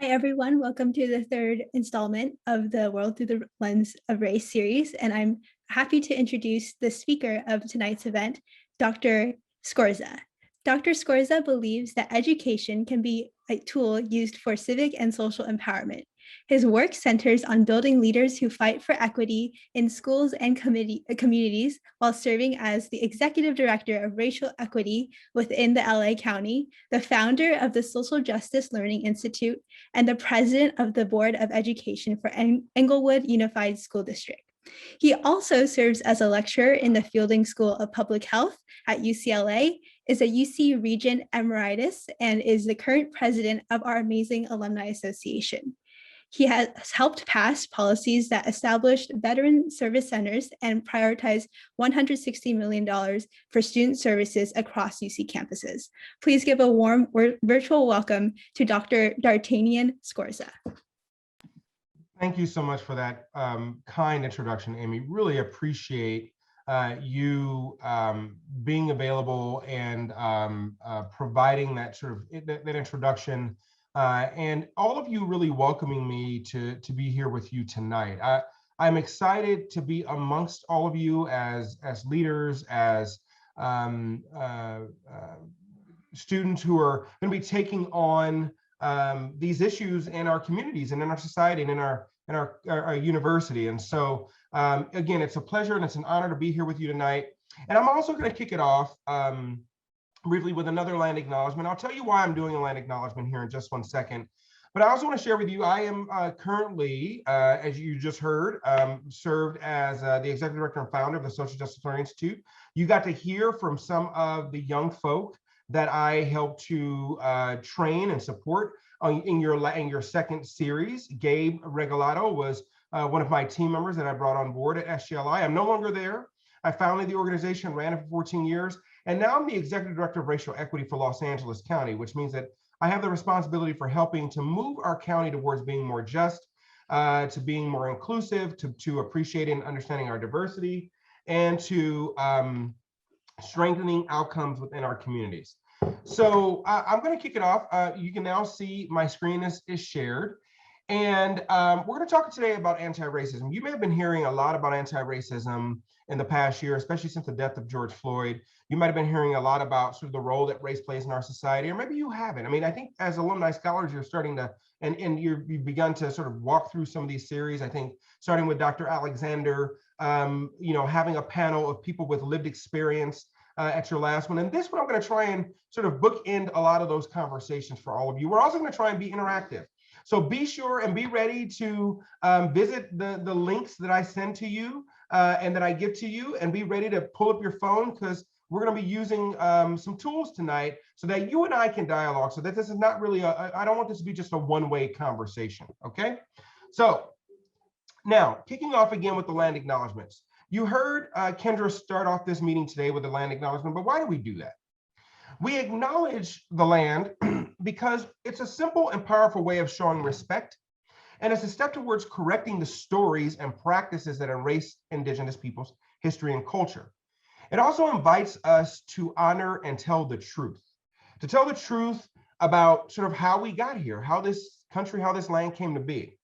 Hi, everyone. Welcome to the third installment of the World Through the Lens of Race series. And I'm happy to introduce the speaker of tonight's event, Dr. Scorza. Dr. Scorza believes that education can be a tool used for civic and social empowerment. His work centers on building leaders who fight for equity in schools and communities while serving as the executive director of racial equity within the LA County, the founder of the Social Justice Learning Institute, and the president of the Board of Education for Englewood Unified School District. He also serves as a lecturer in the Fielding School of Public Health at UCLA, is a UC Regent Emeritus, and is the current president of our amazing Alumni Association. He has helped pass policies that established veteran service centers and prioritized $160 million for student services across UC campuses. Please give a warm virtual welcome to Dr. D'Artagnan Scorza. Thank you so much for that kind introduction, Amy. Really appreciate you being available and providing that sort of that introduction. And all of you really welcoming me to be here with you tonight. I'm excited to be amongst all of you as leaders, as students who are going to be taking on these issues in our communities and in our society and in our university. And so again, it's a pleasure and it's an honor to be here with you tonight. And I'm also going to kick it off briefly with another land acknowledgement. I'll tell you why I'm doing a land acknowledgement here in just one second. But I also want to share with you, I am currently, as you just heard, served as the executive director and founder of the Social Justice Learning Institute. You got to hear from some of the young folk that I helped to train and support in your second series. Gabe Regalado was one of my team members that I brought on board at SGLI. I'm no longer there. I founded the organization, ran it for 14 years. And now I'm the executive director of racial equity for Los Angeles County, which means that I have the responsibility for helping to move our county towards being more just, to being more inclusive, to appreciating and understanding our diversity, and to strengthening outcomes within our communities. So I'm going to kick it off. You can now see my screen is shared. And we're going to talk today about anti-racism. You may have been hearing a lot about anti-racism in the past year, especially since the death of George Floyd. You might have been hearing a lot about sort of the role that race plays in our society, or maybe you haven't. I mean, I think as alumni scholars, you're starting to, and you've begun to sort of walk through some of these series. I think starting with Dr. Alexander, having a panel of people with lived experience at your last one. And this one, I'm going to try and sort of bookend a lot of those conversations for all of you. We're also going to try and be interactive. So be sure and be ready to visit the links that I send to you and that I give to you, and be ready to pull up your phone, because we're going to be using some tools tonight so that you and I can dialogue, so that this is not really I don't want this to be just a one-way conversation, okay? So now, kicking off again with the land acknowledgements. You heard Kendra start off this meeting today with the land acknowledgement, but why do we do that? We acknowledge the land because it's a simple and powerful way of showing respect, and it's a step towards correcting the stories and practices that erase Indigenous peoples' history and culture. It also invites us to honor and tell the truth, about sort of how we got here, how this country, how this land came to be.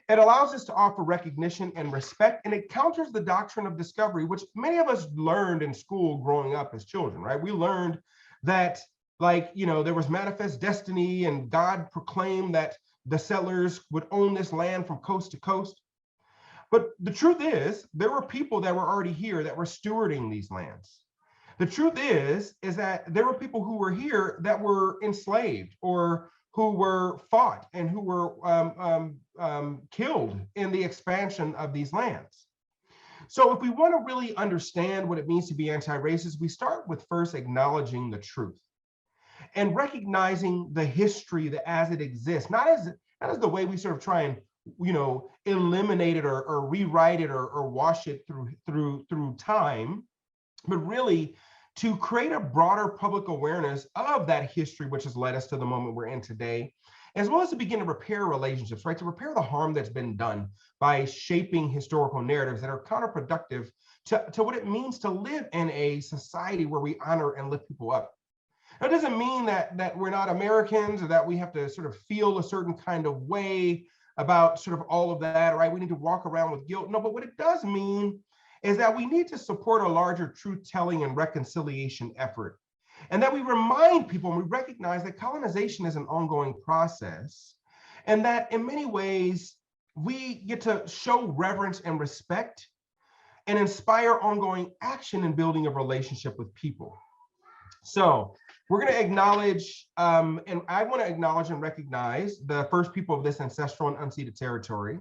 It allows us to offer recognition and respect, and it counters the doctrine of discovery, which many of us learned in school growing up as children, right? We learned that, there was manifest destiny, and God proclaimed that the settlers would own this land from coast to coast. But the truth is, there were people that were already here that were stewarding these lands. The truth is that there were people who were here that were enslaved, or who were fought and who were killed in the expansion of these lands. So if we want to really understand what it means to be anti-racist, we start with first acknowledging the truth and recognizing the history as it exists, not as the way we sort of try and eliminate it or rewrite it or wash it through time, but really to create a broader public awareness of that history, which has led us to the moment we're in today, as well as to begin to repair relationships, right? To repair the harm that's been done by shaping historical narratives that are counterproductive to what it means to live in a society where we honor and lift people up. That doesn't mean that we're not Americans or that we have to sort of feel a certain kind of way about sort of all of that, right? We need to walk around with guilt. No, but what it does mean is that we need to support a larger truth-telling and reconciliation effort. And that we remind people and we recognize that colonization is an ongoing process, and that in many ways, we get to show reverence and respect and inspire ongoing action in building a relationship with people. So we're going to acknowledge, and I want to acknowledge and recognize the first people of this ancestral and unceded territory,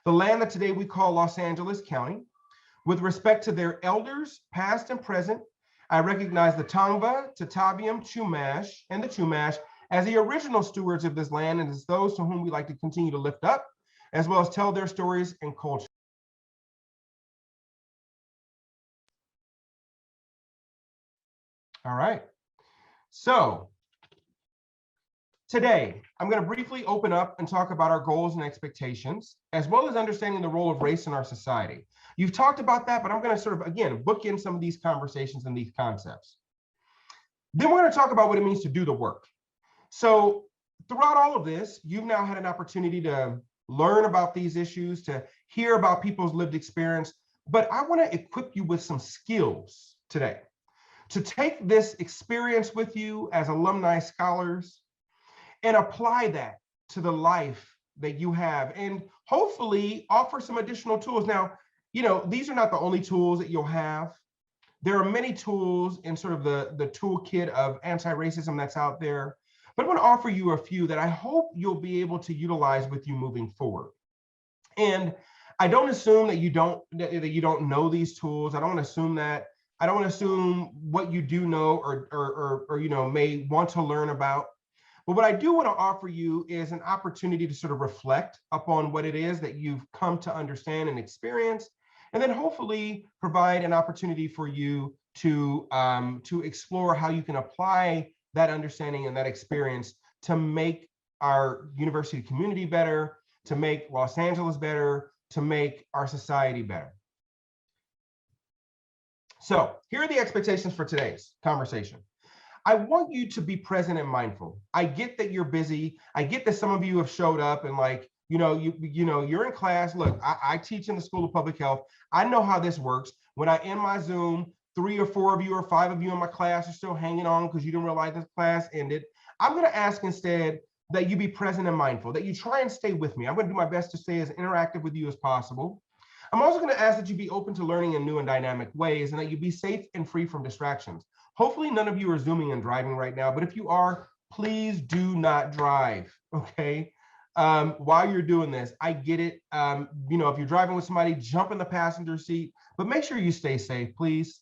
the land that today we call Los Angeles County. With respect to their elders, past and present, I recognize the Tongva, Tataviam, Chumash, and the Chumash as the original stewards of this land, and as those to whom we like to continue to lift up, as well as tell their stories and culture. All right. So today, I'm going to briefly open up and talk about our goals and expectations, as well as understanding the role of race in our society. You've talked about that, but I'm going to sort of, again, book in some of these conversations and these concepts. Then we're going to talk about what it means to do the work. So throughout all of this, you've now had an opportunity to learn about these issues, to hear about people's lived experience, but I want to equip you with some skills today to take this experience with you as alumni scholars and apply that to the life that you have, and hopefully offer some additional tools. Now, you know, these are not the only tools that you'll have. There are many tools in sort of the toolkit of anti-racism that's out there, but I want to offer you a few that I hope you'll be able to utilize with you moving forward. And I don't assume that you don't know these tools. I don't want to assume that. I don't want to assume what you do know or you know, may want to learn about. But what I do want to offer you is an opportunity to sort of reflect upon what it is that you've come to understand and experience, and then hopefully provide an opportunity for you to explore how you can apply that understanding and that experience to make our university community better, to make Los Angeles better, to make our society better. So here are the expectations for today's conversation. I want you to be present and mindful. I get that you're busy. I get that some of you have showed up and like, you're in class. Look, I teach in the School of Public Health. I know how this works. When I end my Zoom, 3 or 4 of you or 5 of you in my class are still hanging on because you didn't realize this class ended. I'm going to ask instead that you be present and mindful, that you try and stay with me. I'm going to do my best to stay as interactive with you as possible. I'm also going to ask that you be open to learning in new and dynamic ways, and that you be safe and free from distractions. Hopefully none of you are Zooming and driving right now, but if you are, please do not drive, okay? While you're doing this, I get it. If you're driving with somebody, jump in the passenger seat, but make sure you stay safe, please.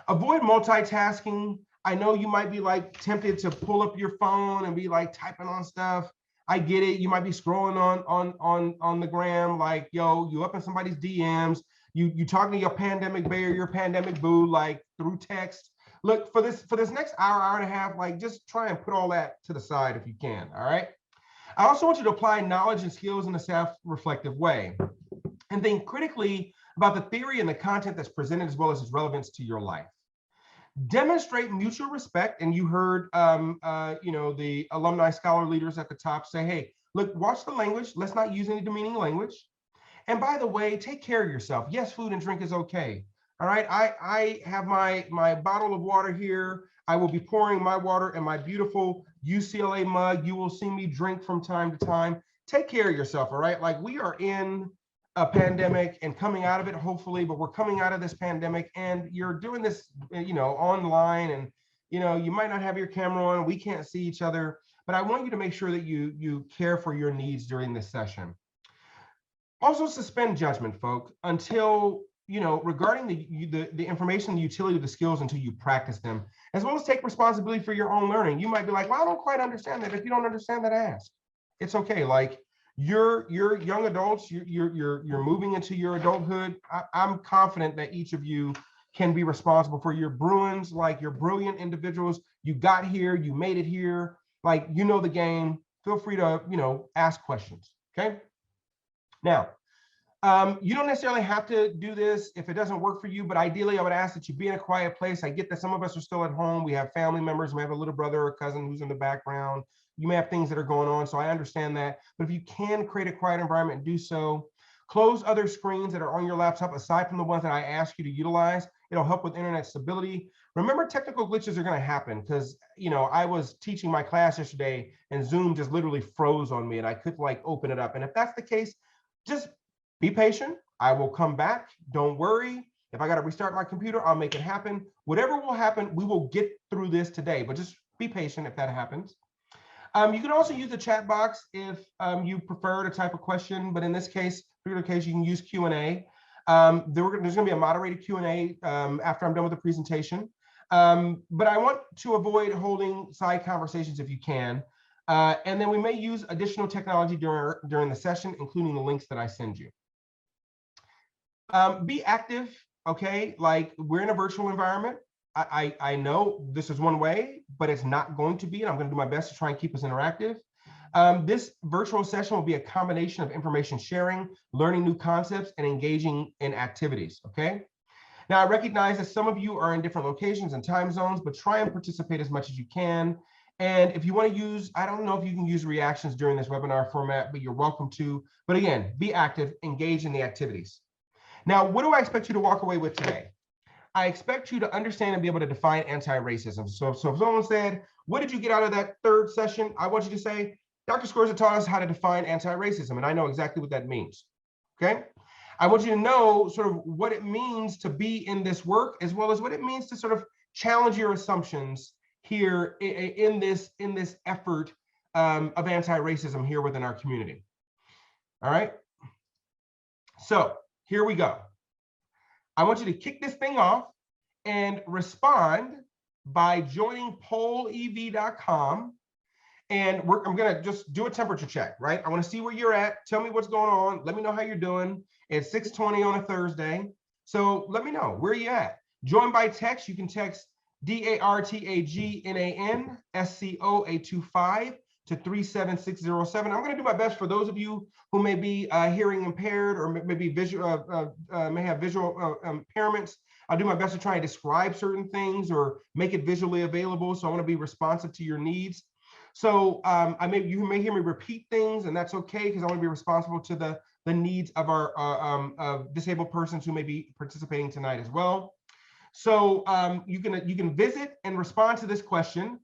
Avoid multitasking. I know you might be like tempted to pull up your phone and be like typing on stuff. I get it. You might be scrolling on the gram, like, yo, you up in somebody's DMs, you talking to your pandemic bae or your pandemic boo, like through text. Look, for this next hour and a half, like just try and put all that to the side if you can, all right? I also want you to apply knowledge and skills in a self-reflective way and think critically about the theory and the content that's presented as well as its relevance to your life. Demonstrate mutual respect, and you heard the alumni scholar leaders at the top say, hey, look, watch the language. Let's not use any demeaning language. And by the way, take care of yourself. Yes, food and drink is okay. All right, I have my bottle of water here. I will be pouring my water in my beautiful UCLA mug. You will see me drink from time to time. Take care of yourself, all right? Like, we are in a pandemic and coming out of it, hopefully, but we're coming out of this pandemic and you're doing this, online, and, you might not have your camera on. We can't see each other, but I want you to make sure that you care for your needs during this session. Also suspend judgment, folk, until, regarding the information, the utility of the skills until you practice them, as well as take responsibility for your own learning. You might be like, well, I don't quite understand that. If you don't understand that, ask. It's okay. Like, you're young adults, you're moving into your adulthood. I'm confident that each of you can be responsible for your Bruins. Like, you're brilliant individuals. You got here, you made it here. Like, you know the game. Feel free to, ask questions, okay? Now, You don't necessarily have to do this if it doesn't work for you, but ideally I would ask that you be in a quiet place. I get that some of us are still at home. We have family members, we may have a little brother or cousin who's in the background. You may have things that are going on, so I understand that. But if you can create a quiet environment, do so. Close other screens that are on your laptop aside from the ones that I ask you to utilize. It'll help with internet stability. Remember, technical glitches are going to happen because, I was teaching my class yesterday and Zoom just literally froze on me and I couldn't like open it up. And if that's the case, just be patient. I will come back. Don't worry. If I got to restart my computer, I'll make it happen. Whatever will happen, we will get through this today, but just be patient if that happens. You can also use the chat box if you prefer to type a question, but in this case, particular case, you can use Q&A. There's going to be a moderated Q&A after I'm done with the presentation. But I want to avoid holding side conversations if you can. And then we may use additional technology during the session, including the links that I send you. Be active, okay? Like, we're in a virtual environment. I know this is one way, but it's not going to be, and I'm going to do my best to try and keep us interactive. This virtual session will be a combination of information sharing, learning new concepts, and engaging in activities, okay? Now, I recognize that some of you are in different locations and time zones, but try and participate as much as you can. And if you want to use, I don't know if you can use reactions during this webinar format, but you're welcome to. But again, be active, engage in the activities. Now, what do I expect you to walk away with today? I expect you to understand and be able to define anti-racism. So if someone said, what did you get out of that third session? I want you to say, Dr. Scorza taught us how to define anti-racism, and I know exactly what that means, okay? I want you to know sort of what it means to be in this work, as well as what it means to sort of challenge your assumptions here in this effort of anti-racism here within our community. All right, so here we go. I want you to kick this thing off and respond by joining pollev.com. And I'm going to just do a temperature check, right? I want to see where you're at. Tell me what's going on. Let me know how you're doing. It's 6:20 on a Thursday. So let me know, where are you at? Join by text. You can text DARTAGNANSCO825 to 37607. I'm going to do my best for those of you who may be hearing impaired or maybe visual, may have visual impairments. I'll do my best to try and describe certain things or make it visually available. So I want to be responsive to your needs. So you may hear me repeat things, and that's okay because I want to be responsible to the needs of our disabled persons who may be participating tonight as well. So you can visit and respond to this question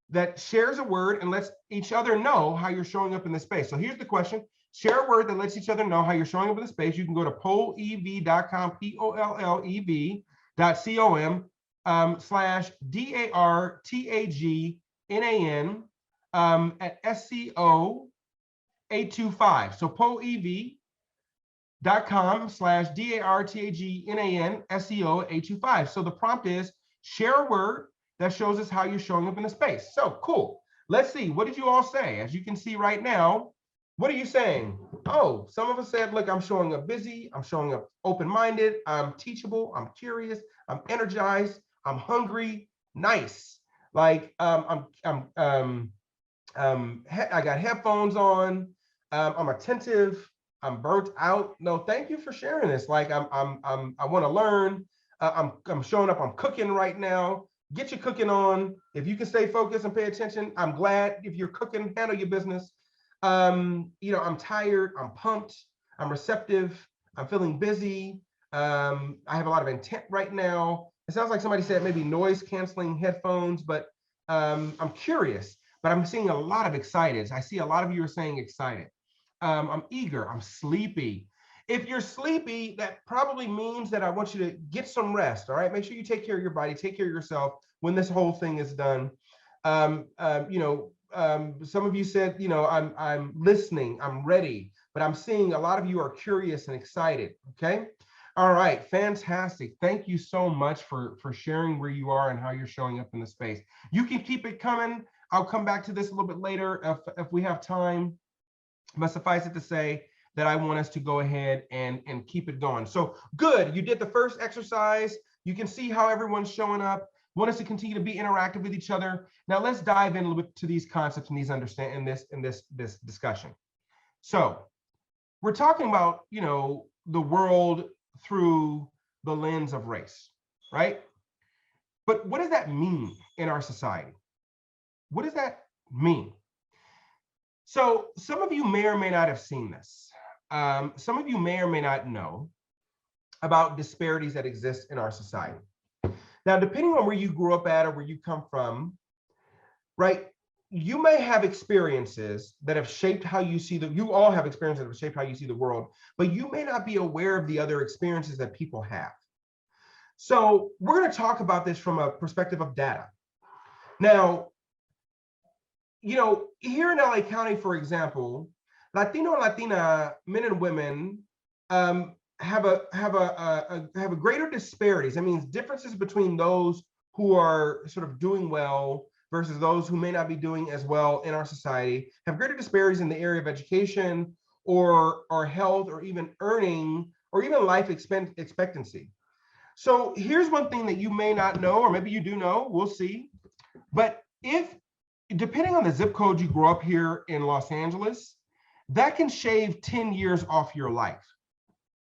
that shares a word and lets each other know how you're showing up in the space. So here's the question. Share a word that lets each other know how you're showing up in the space. You can go to pollev.com, pollev.com /DARTAGNAN at SCO 825. So pollev.com /DARTAGNAN SCO 825. So the prompt is share a word that shows us how you're showing up in the space. So cool. Let's see. What did you all say? As you can see right now, what are you saying? Oh, some of us said, look, I'm showing up busy. I'm showing up open-minded. I'm teachable. I'm curious. I'm energized. I'm hungry. Nice. Like I got headphones on. I'm attentive. I'm burnt out. No, thank you for sharing this. Like I want to learn. I'm showing up. I'm cooking right now. Get your cooking on. If you can stay focused and pay attention, I'm glad. If you're cooking, handle your business. I'm tired. I'm pumped. I'm receptive. I'm feeling busy. I have a lot of intent right now. It sounds like somebody said maybe noise canceling headphones, but I'm curious. But I'm seeing a lot of excited. I see a lot of you are saying excited. I'm eager. I'm sleepy. If you're sleepy, that probably means that I want you to get some rest. All right. Make sure you take care of your body, take care of yourself when this whole thing is done. Some of you said, I'm listening, I'm ready, but I'm seeing a lot of you are curious and excited. Okay. All right. Fantastic. Thank you so much for sharing where you are and how you're showing up in the space. You can keep it coming. I'll come back to this a little bit later if we have time, but suffice it to say that I want us to go ahead and keep it going. So good, you did the first exercise. You can see how everyone's showing up. Want us to continue to be interactive with each other. Now let's dive in a little bit to these concepts and these this discussion. So we're talking about, the world through the lens of race, right? But what does that mean in our society? What does that mean? So some of you may or may not have seen this. Some of you may or may not know about disparities that exist in our society. Now, depending on where you grew up at or where you come from, right, you may have experiences that have shaped how you see you all have experiences that have shaped how you see the world, but you may not be aware of the other experiences that people have. So we're going to talk about this from a perspective of data. Now, here in LA County, for example, Latino and Latina men and women have a greater disparities. That means differences between those who are sort of doing well versus those who may not be doing as well in our society, have greater disparities in the area of education or health or even earning or even life expectancy. So here's one thing that you may not know, or maybe you do know, we'll see. But depending on the zip code you grew up here in Los Angeles, that can shave 10 years off your life.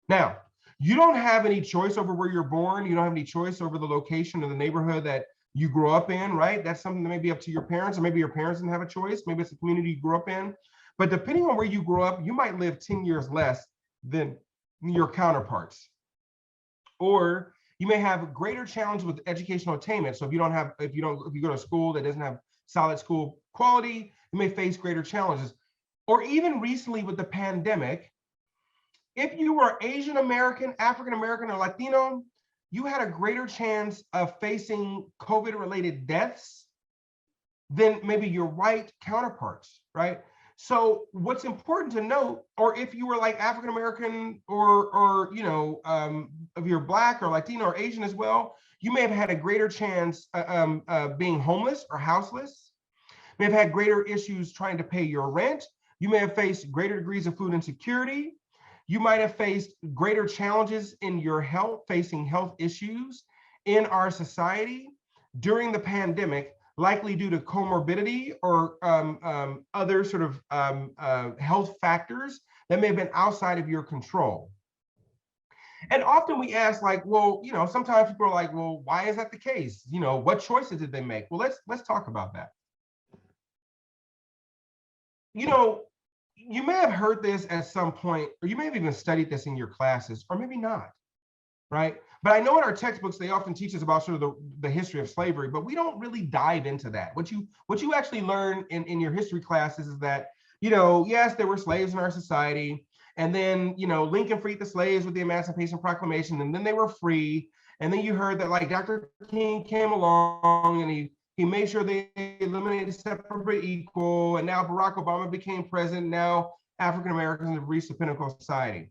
Now, you don't have any choice over where you're born. You don't have any choice over the location or the neighborhood that you grew up in, right? That's something that may be up to your parents, or maybe your parents didn't have a choice. Maybe it's the community you grew up in. But depending on where you grew up, you might live 10 years less than your counterparts. Or you may have greater challenge with educational attainment. So if you go to a school that doesn't have solid school quality, you may face greater challenges. Or even recently with the pandemic, if you were Asian American, African American, or Latino, you had a greater chance of facing COVID-related deaths than maybe your white counterparts, right? So what's important to note, or if you were like African American or if you're Black or Latino or Asian as well, you may have had a greater chance being homeless or houseless. May have had greater issues trying to pay your rent. You may have faced greater degrees of food insecurity. You might have faced greater challenges in your health, facing health issues in our society during the pandemic, likely due to comorbidity or other sort of health factors that may have been outside of your control. And often we ask, like, well, sometimes people are like, well, why is that the case? What choices did they make? Well, let's talk about that. You may have heard this at some point, or you may have even studied this in your classes, or maybe not, right? But I know in our textbooks, they often teach us about sort of the history of slavery, but we don't really dive into that. What you actually learn in your history classes is that, yes, there were slaves in our society, and then, Lincoln freed the slaves with the Emancipation Proclamation, and then they were free. And then you heard that, like, Dr. King came along and he made sure they eliminated separate but equal, and now Barack Obama became president. Now African Americans have reached the pinnacle of society.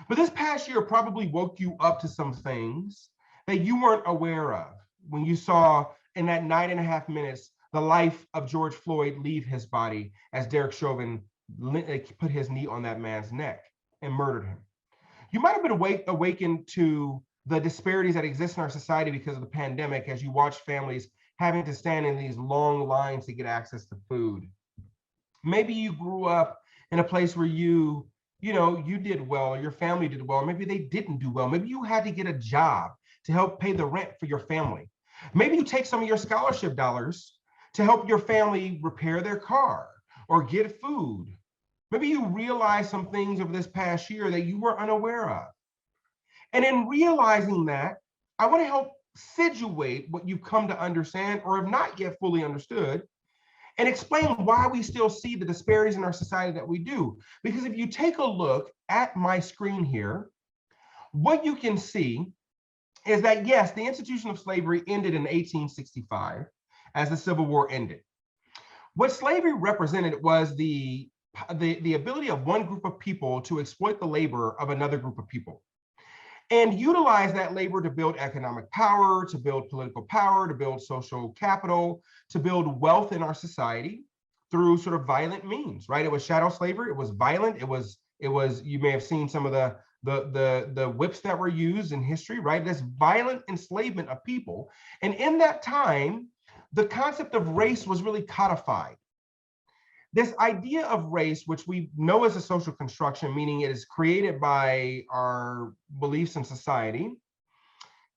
But this past year probably woke you up to some things that you weren't aware of when you saw in that 9.5 minutes the life of George Floyd leave his body as Derek Chauvin put his knee on that man's neck and murdered him. You might have been awakened to the disparities that exist in our society because of the pandemic as you watch families having to stand in these long lines to get access to food. Maybe you grew up in a place where you did well, or your family did well, or maybe they didn't do well. Maybe you had to get a job to help pay the rent for your family. Maybe you take some of your scholarship dollars to help your family repair their car or get food. Maybe you realize some things over this past year that you were unaware of. And in realizing that, I want to help situate what you've come to understand or have not yet fully understood, and explain why we still see the disparities in our society that we do. Because if you take a look at my screen here, what you can see is that, yes, the institution of slavery ended in 1865 as the Civil War ended. What slavery represented was the ability of one group of people to exploit the labor of another group of people and utilize that labor to build economic power, to build political power, to build social capital, to build wealth in our society through sort of violent means, right? It was chattel slavery. It was violent. It was. You may have seen some of the whips that were used in history, right? This violent enslavement of people. And in that time, the concept of race was really codified. This idea of race, which we know is a social construction, meaning it is created by our beliefs in society,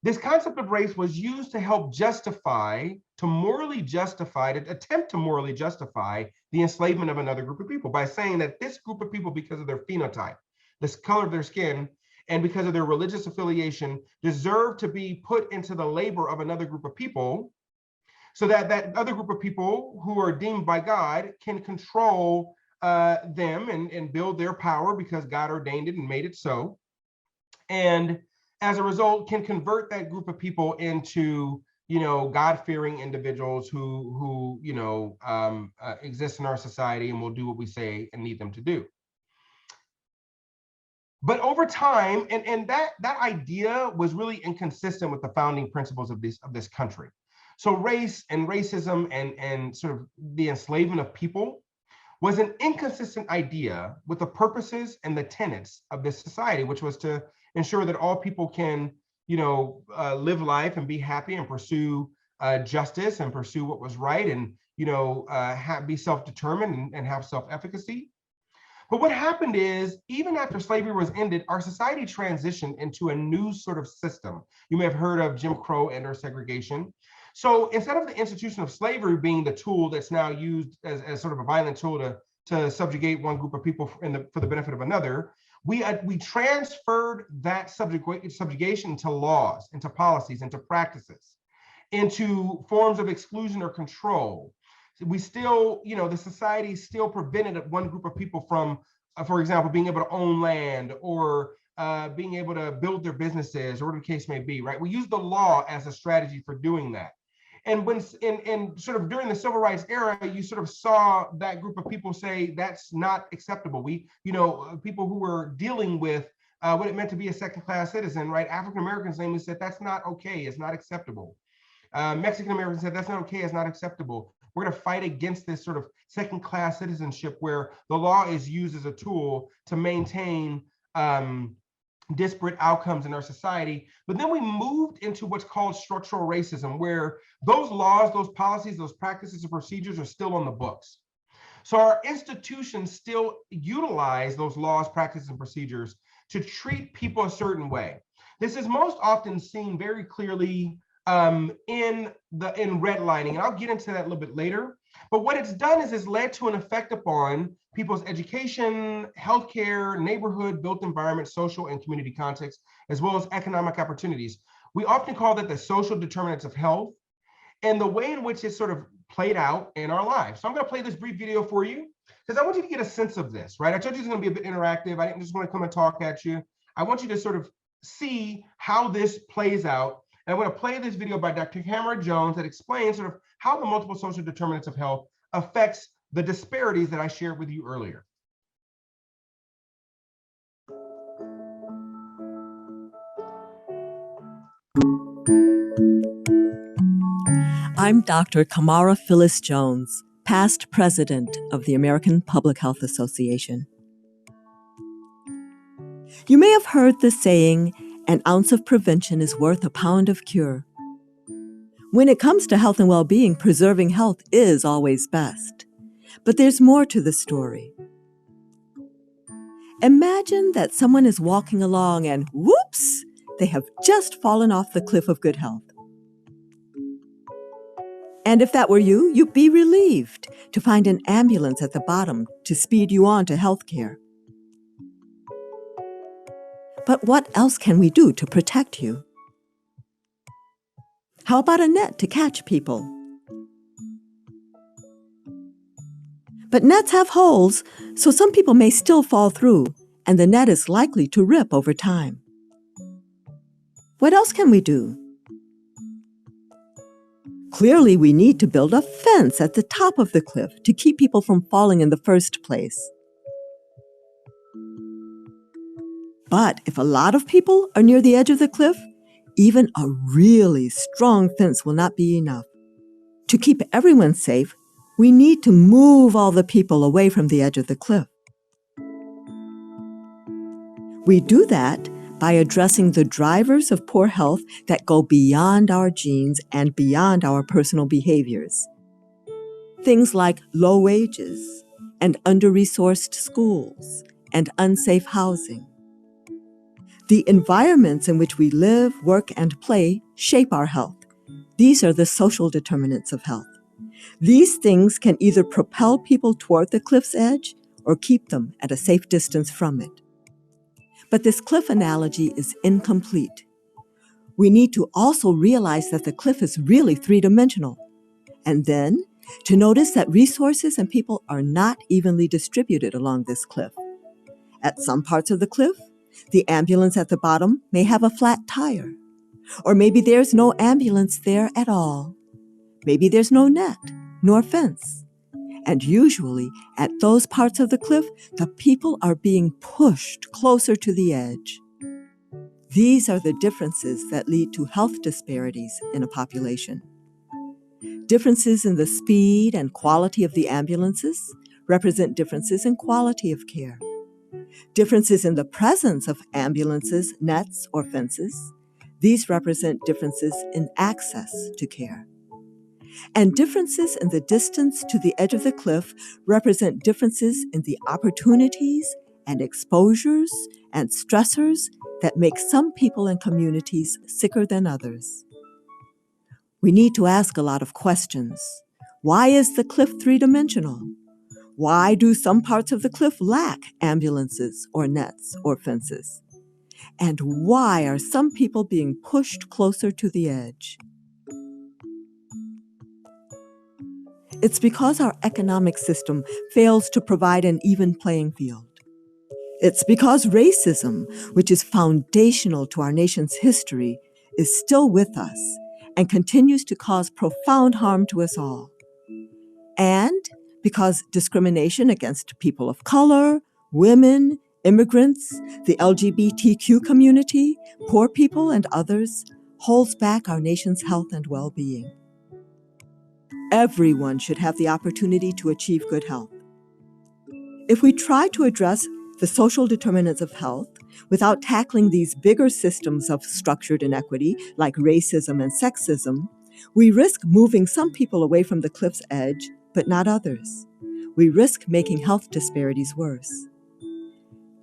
this concept of race was used to help justify, to attempt to morally justify the enslavement of another group of people by saying that this group of people, because of their phenotype, the color of their skin, and because of their religious affiliation, deserve to be put into the labor of another group of people, so that that other group of people who are deemed by God can control them and build their power because God ordained it and made it so. And as a result, can convert that group of people into, God-fearing individuals who exist in our society and will do what we say and need them to do. But over time, and that idea was really inconsistent with the founding principles of this country. So race and racism and sort of the enslavement of people was an inconsistent idea with the purposes and the tenets of this society, which was to ensure that all people can, live life and be happy and pursue justice and pursue what was right and, be self-determined and have self-efficacy. But what happened is, even after slavery was ended, our society transitioned into a new sort of system. You may have heard of Jim Crow and or segregation. So instead of the institution of slavery being the tool that's now used as sort of a violent tool to subjugate one group of people for the benefit of another, we transferred that subjugation into laws, into policies, into practices, into forms of exclusion or control. We still, the society still prevented one group of people from, for example, being able to own land or being able to build their businesses or whatever the case may be, right? We use the law as a strategy for doing that. And when in sort of during the civil rights era, you sort of saw that group of people say that's not acceptable. People who were dealing with what it meant to be a second-class citizen, right? African Americans namely said that's not okay, it's not acceptable. Mexican Americans said that's not okay, it's not acceptable. We're going to fight against this sort of second-class citizenship where the law is used as a tool to maintain disparate outcomes in our society. But then we moved into what's called structural racism, where those laws, those policies, those practices and procedures are still on the books. So our institutions still utilize those laws, practices, and procedures to treat people a certain way. This is most often seen very clearly in redlining, and I'll get into that a little bit later. But what it's done is it's led to an effect upon people's education, healthcare, neighborhood, built environment, social and community context, as well as economic opportunities. We often call that the social determinants of health and the way in which it's sort of played out in our lives. So I'm going to play this brief video for you because I want you to get a sense of this, right? I told you it's going to be a bit interactive. I didn't just want to come and talk at you. I want you to sort of see how this plays out. And I'm going to play this video by Dr. Tamara Jones that explains sort of how the multiple social determinants of health affects the disparities that I shared with you earlier. I'm Dr. Kamara Phyllis Jones, past president of the American Public Health Association. You may have heard the saying, an ounce of prevention is worth a pound of cure. When it comes to health and well-being, preserving health is always best. But there's more to the story. Imagine that someone is walking along and whoops, they have just fallen off the cliff of good health. And if that were you, you'd be relieved to find an ambulance at the bottom to speed you on to health care. But what else can we do to protect you? How about a net to catch people? But nets have holes, so some people may still fall through, and the net is likely to rip over time. What else can we do? Clearly, we need to build a fence at the top of the cliff to keep people from falling in the first place. But if a lot of people are near the edge of the cliff, even a really strong fence will not be enough. To keep everyone safe, we need to move all the people away from the edge of the cliff. We do that by addressing the drivers of poor health that go beyond our genes and beyond our personal behaviors. Things like low wages, and under-resourced schools and unsafe housing. The environments in which we live, work, and play shape our health. These are the social determinants of health. These things can either propel people toward the cliff's edge or keep them at a safe distance from it. But this cliff analogy is incomplete. We need to also realize that the cliff is really three-dimensional. And then to notice that resources and people are not evenly distributed along this cliff. At some parts of the cliff, the ambulance at the bottom may have a flat tire. Or maybe there's no ambulance there at all. Maybe there's no net, nor fence. And usually, at those parts of the cliff, the people are being pushed closer to the edge. These are the differences that lead to health disparities in a population. Differences in the speed and quality of the ambulances represent differences in quality of care. Differences in the presence of ambulances, nets, or fences, these represent differences in access to care. And differences in the distance to the edge of the cliff represent differences in the opportunities and exposures and stressors that make some people and communities sicker than others. We need to ask a lot of questions. Why is the cliff three-dimensional? Why do some parts of the cliff lack ambulances or nets or fences? And why are some people being pushed closer to the edge? It's because our economic system fails to provide an even playing field. It's because racism, which is foundational to our nation's history, is still with us and continues to cause profound harm to us all. And because discrimination against people of color, women, immigrants, the LGBTQ community, poor people, and others holds back our nation's health and well-being. Everyone should have the opportunity to achieve good health. If we try to address the social determinants of health without tackling these bigger systems of structured inequity like racism and sexism, we risk moving some people away from the cliff's edge, but not others. We risk making health disparities worse.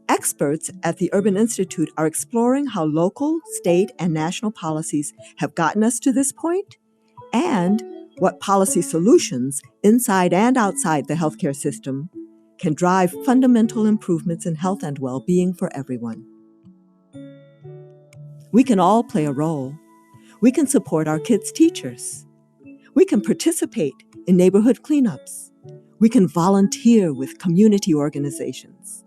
Experts at the Urban Institute are exploring how local, state, and national policies have gotten us to this point, and what policy solutions, inside and outside the healthcare system, can drive fundamental improvements in health and well-being for everyone. We can all play a role. We can support our kids' teachers. We can participate in neighborhood cleanups. We can volunteer with community organizations.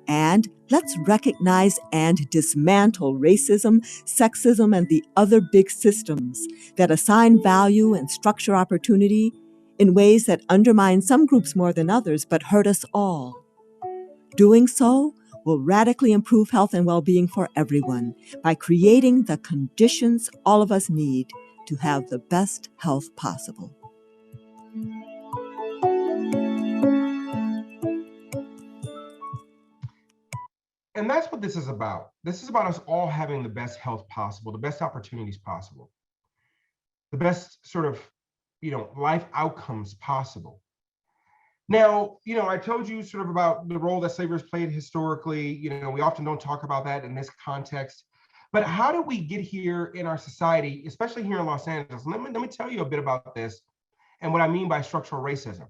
And let's recognize and dismantle racism, sexism, and the other big systems that assign value and structure opportunity in ways that undermine some groups more than others, but hurt us all. Doing so will radically improve health and well-being for everyone by creating the conditions all of us need to have the best health possible. And that's what this is about. This is about us all having the best health possible, the best opportunities possible, the best sort of, life outcomes possible. Now, I told you sort of about the role that slavery has played historically. We often don't talk about that in this context. But how did we get here in our society, especially here in Los Angeles? Let me tell you a bit about this and what I mean by structural racism.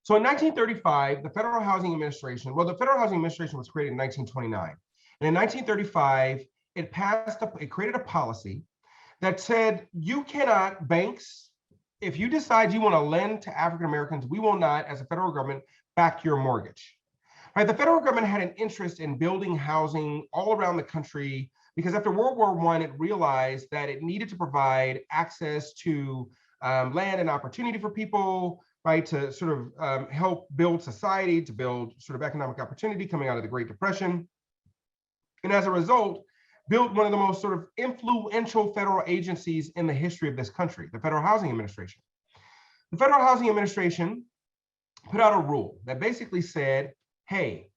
So in 1935, the Federal Housing Administration, the Federal Housing Administration was created in 1929. And in 1935, it created a policy that said, you cannot, banks, if you decide you want to lend to African Americans, we will not, as a federal government, back your mortgage. Right? The federal government had an interest in building housing all around the country because after World War I, it realized that it needed to provide access to land and opportunity for people, right, to sort of help build society, to build sort of economic opportunity coming out of the Great Depression. And as a result, built one of the most sort of influential federal agencies in the history of this country, the Federal Housing Administration. The Federal Housing Administration put out a rule that basically said, hey,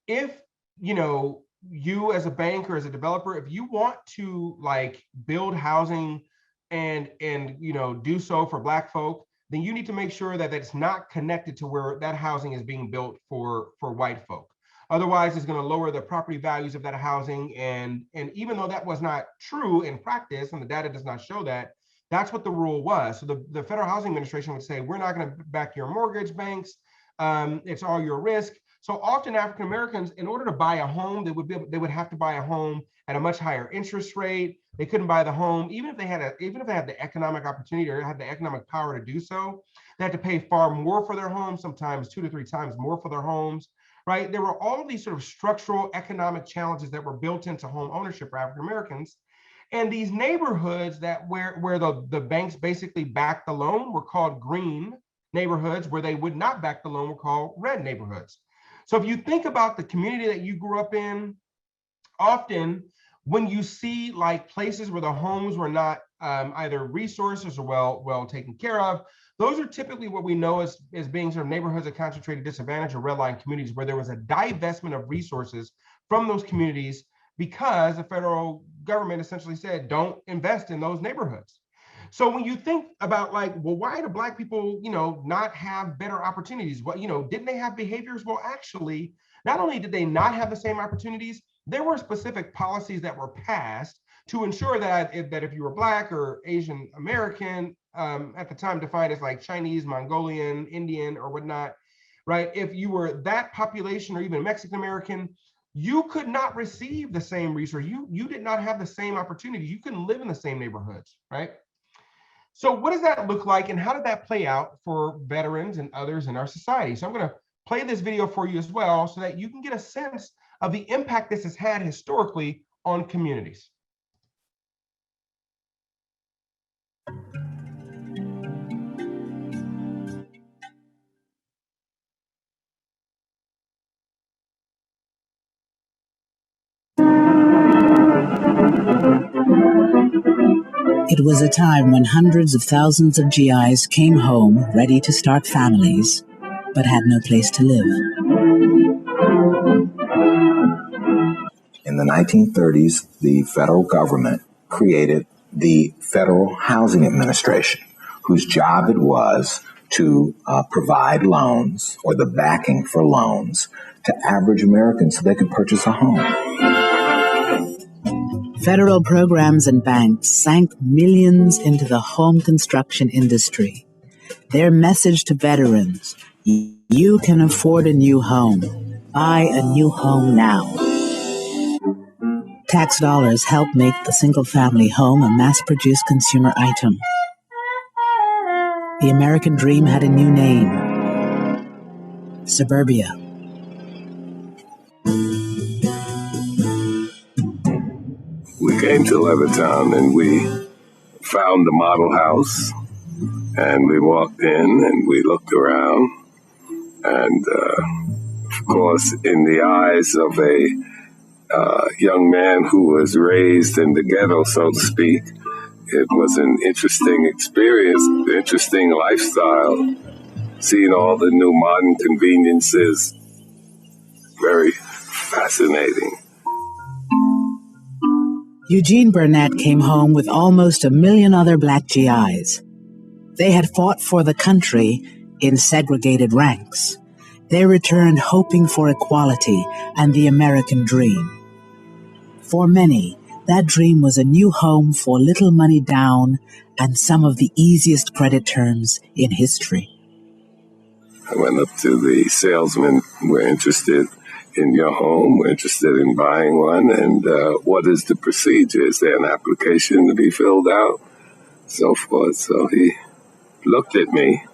if, you as a bank or as a developer, if you want to build housing and do so for Black folk, then you need to make sure that it's not connected to where that housing is being built for white folk. Otherwise, it's going to lower the property values of that housing. And even though that was not true in practice, and the data does not show that, that's what the rule was. So the Federal Housing Administration would say, we're not going to back your mortgage, banks. It's all your risk. So often African Americans, in order to buy a home, they would have to buy a home at a much higher interest rate. They couldn't buy the home, even if they had the economic opportunity or had the economic power to do so. They had to pay far more for their homes, sometimes 2 to 3 times more for their homes. Right? There were all of these sort of structural economic challenges that were built into home ownership for African Americans. And these neighborhoods that where the banks basically backed the loan were called green neighborhoods. Where they would not back the loan were called red neighborhoods. So if you think about the community that you grew up in, often when you see like places where the homes were not either resources or well taken care of, those are typically what we know as being sort of neighborhoods of concentrated disadvantage or redline communities, where there was a divestment of resources from those communities because the federal government essentially said, don't invest in those neighborhoods. So when you think about like, well, why do Black people, not have better opportunities? What, didn't they have behaviors? Well, actually, not only did they not have the same opportunities, there were specific policies that were passed to ensure that if you were Black or Asian American, at the time defined as like Chinese, Mongolian, Indian, or whatnot, right? If you were that population or even Mexican American, you could not receive the same resource. You did not have the same opportunity. You couldn't live in the same neighborhoods, right? So what does that look like, and how did that play out for veterans and others in our society? So I'm going to play this video for you as well so that you can get a sense of the impact this has had historically on communities. It was a time when hundreds of thousands of GIs came home ready to start families, but had no place to live. In the 1930s, the federal government created the Federal Housing Administration, whose job it was to provide loans or the backing for loans to average Americans so they could purchase a home. Federal programs and banks sank millions into the home construction industry. Their message to veterans: you can afford a new home. Buy a new home now. Tax dollars help make the single-family home a mass-produced consumer item. The American dream had a new name: suburbia. We came to Levittown and we found the model house, and we walked in and we looked around, and of course, in the eyes of a young man who was raised in the ghetto, so to speak, it was an interesting experience, interesting lifestyle, seeing all the new modern conveniences, very fascinating. Eugene Burnett came home with almost 1 million other Black GIs. They had fought for the country in segregated ranks. They returned hoping for equality and the American dream. For many, that dream was a new home for little money down and some of the easiest credit terms in history. I went up to the salesman. We're interested in your home. We're interested in buying one. And what is the procedure? Is there an application to be filled out? So forth. So he looked at me,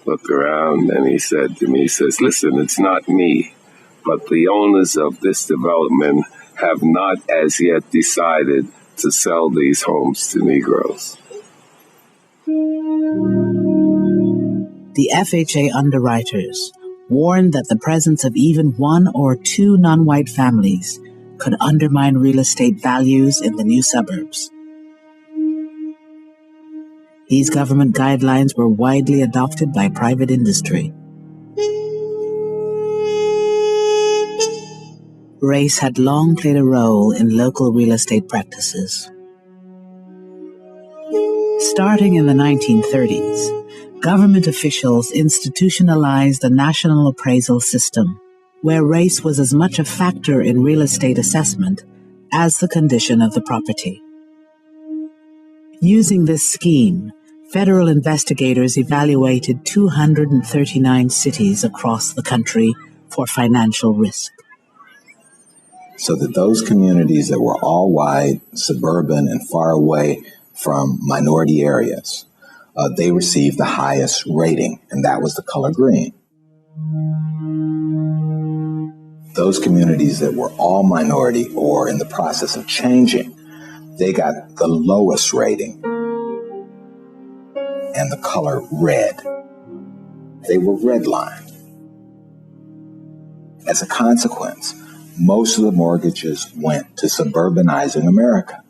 looked around, and he said to me, he says, listen, it's not me, but the owners of this development have not as yet decided to sell these homes to Negroes. The FHA underwriters warned that the presence of even 1 or 2 non-white families could undermine real estate values in the new suburbs. These government guidelines were widely adopted by private industry. Race had long played a role in local real estate practices. Starting in the 1930s, government officials institutionalized a national appraisal system where race was as much a factor in real estate assessment as the condition of the property. Using this scheme, federal investigators evaluated 239 cities across the country for financial risk. So that those communities that were all white, suburban, and far away from minority areas, they received the highest rating, and that was the color green. Those communities that were all minority or in the process of changing, they got the lowest rating and the color red. They were redlined. As a consequence, most of the mortgages went to suburbanizing America,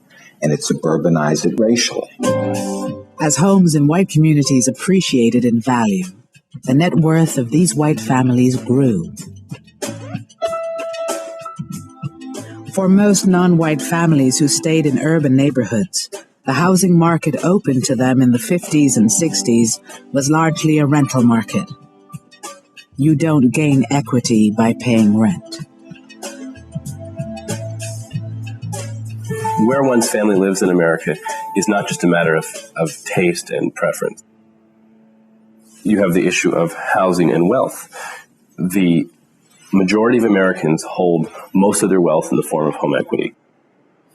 and it suburbanized it racially. As homes in white communities appreciated in value, the net worth of these white families grew. For most non-white families who stayed in urban neighborhoods, the housing market open to them in the 50s and 60s was largely a rental market. You don't gain equity by paying rent. Where one's family lives in America is not just a matter of taste and preference. You have the issue of housing and wealth. The majority of Americans hold most of their wealth in the form of home equity.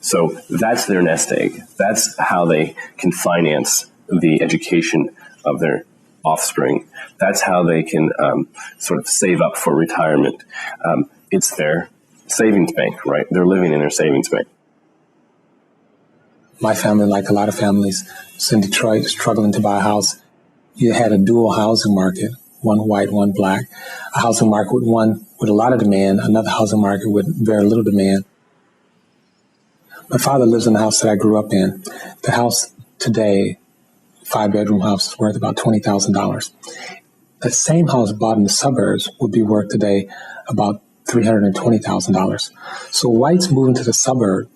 So that's their nest egg. That's how they can finance the education of their offspring. That's how they can sort of save up for retirement. It's their savings bank, right? They're living in their savings bank. My family, like a lot of families, was in Detroit, struggling to buy a house. You had a dual housing market, one white, one black. A housing market with one with a lot of demand, another housing market with very little demand. My father lives in the house that I grew up in. The house today, 5-bedroom house, is worth about $20,000. That same house bought in the suburbs would be worth today about $320,000. So whites moving to the suburb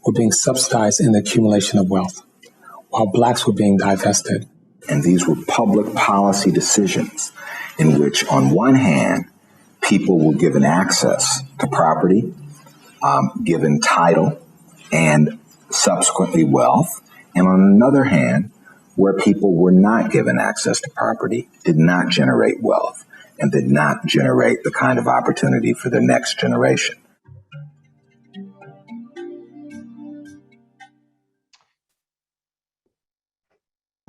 were being subsidized in the accumulation of wealth, while blacks were being divested. And these were public policy decisions in which, on one hand, people were given access to property, given title, and subsequently wealth. And on another hand, where people were not given access to property, did not generate wealth, and did not generate the kind of opportunity for the next generation.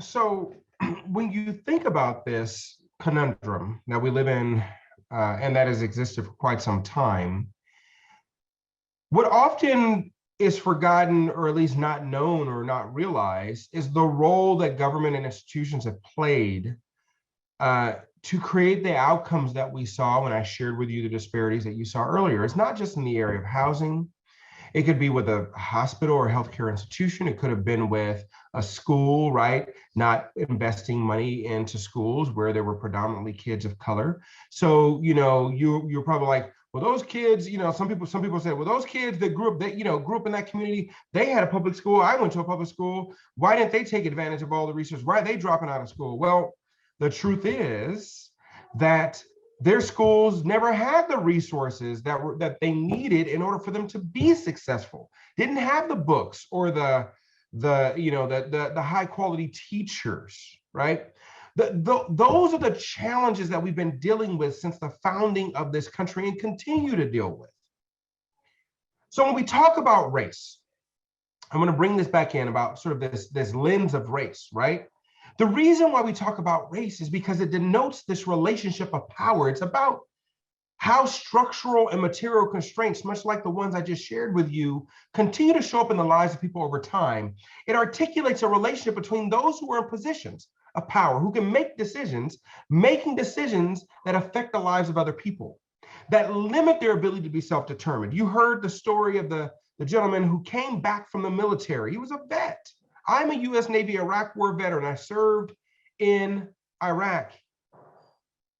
So when you think about this conundrum that we live in, and that has existed for quite some time, what often is forgotten, or at least not known or not realized, is the role that government and institutions have played to create the outcomes that we saw when I shared with you the disparities that you saw earlier. It's not just in the area of housing. It could be with a hospital or healthcare institution. It could have been with a school, right? Not investing money into schools where there were predominantly kids of color. So, you're probably like, well, those kids, some people say, well, those kids that grew up in that community, they had a public school. I went to a public school. Why didn't they take advantage of all the research? Why are they dropping out of school? Well, the truth is that their schools never had the resources that they needed in order for them to be successful. Didn't have the books or the high quality teachers, right? Those are the challenges that we've been dealing with since the founding of this country and continue to deal with. So when we talk about race, I'm going to bring this back in about sort of this lens of race, right? The reason why we talk about race is because it denotes this relationship of power. It's about how structural and material constraints, much like the ones I just shared with you, continue to show up in the lives of people over time. It articulates a relationship between those who are in positions of power, who can make decisions, making decisions that affect the lives of other people, that limit their ability to be self-determined. You heard the story of the gentleman who came back from the military. He was a vet. I'm a U.S. Navy Iraq War veteran. I served in Iraq.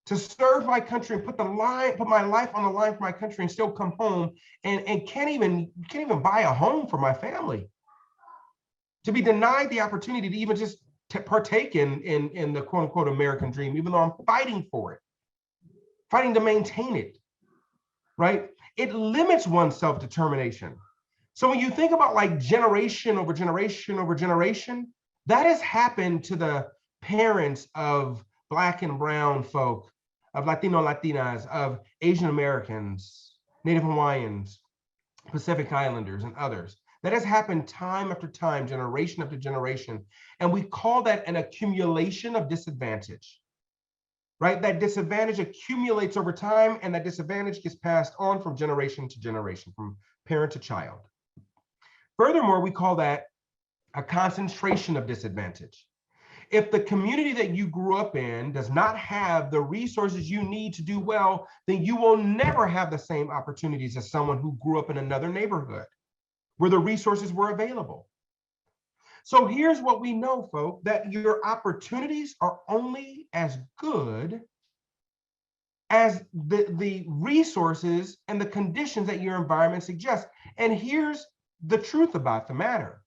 To serve my country and put my life on the line for my country and still come home and can't even buy a home for my family. To be denied the opportunity to even just partake in the quote unquote American dream, even though I'm fighting for it, fighting to maintain it, right? It limits one's self-determination. So when you think about like generation over generation over generation, that has happened to the parents of Black and brown folk, of Latino, Latinas, of Asian Americans, Native Hawaiians, Pacific Islanders, and others. That has happened time after time, generation after generation. And we call that an accumulation of disadvantage, right? That disadvantage accumulates over time, and that disadvantage gets passed on from generation to generation, from parent to child. Furthermore, we call that a concentration of disadvantage. If the community that you grew up in does not have the resources you need to do well, then you will never have the same opportunities as someone who grew up in another neighborhood where the resources were available. So here's what we know, folks, that your opportunities are only as good as the resources and the conditions that your environment suggests. And here's the truth about the matter.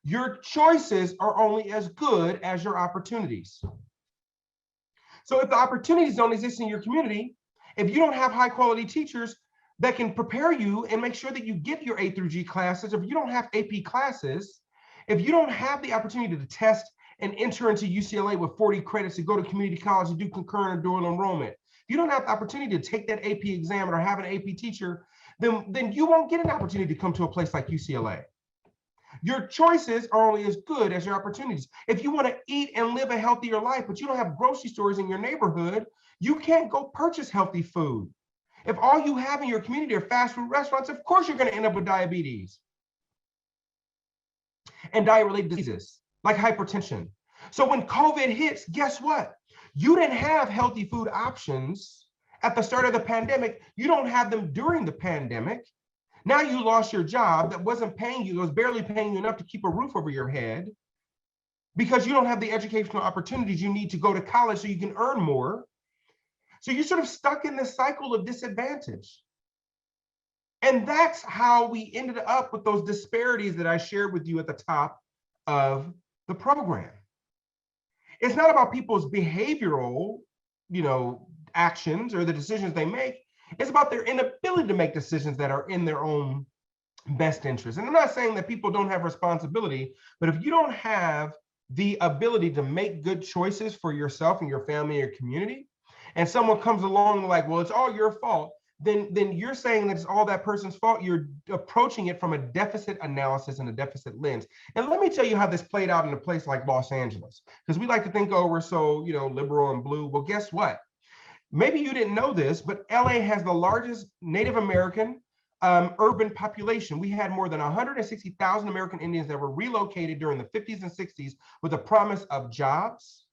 Your choices are only as good as your opportunities. So if the opportunities don't exist in your community, if you don't have high quality teachers that can prepare you and make sure that you get your A through G classes, if you don't have AP classes, if you don't have the opportunity to test and enter into UCLA with 40 credits to go to community college and do concurrent or dual enrollment, if you don't have the opportunity to take that AP exam or have an AP teacher, then you won't get an opportunity to come to a place like UCLA. Your choices are only as good as your opportunities. If you want to eat and live a healthier life, but you don't have grocery stores in your neighborhood, you can't go purchase healthy food. If all you have in your community are fast food restaurants, of course you're going to end up with diabetes and diet-related diseases like hypertension. So when COVID hits, guess what? You didn't have healthy food options at the start of the pandemic. You don't have them during the pandemic. Now you lost your job that wasn't paying you, it was barely paying you enough to keep a roof over your head because you don't have the educational opportunities you need to go to college so you can earn more. So you're sort of stuck in this cycle of disadvantage. And that's how we ended up with those disparities that I shared with you at the top of the program. It's not about people's behavioral, actions or the decisions they make. It's about their inability to make decisions that are in their own best interest. And I'm not saying that people don't have responsibility, but if you don't have the ability to make good choices for yourself and your family and your community, and someone comes along like, well, it's all your fault, then you're saying that it's all that person's fault. You're approaching it from a deficit analysis and a deficit lens. And let me tell you how this played out in a place like Los Angeles, because we like to think, oh, we're so, liberal and blue. Well, guess what? Maybe you didn't know this, but LA has the largest Native American urban population. We had more than 160,000 American Indians that were relocated during the 50s and 60s with a promise of jobs,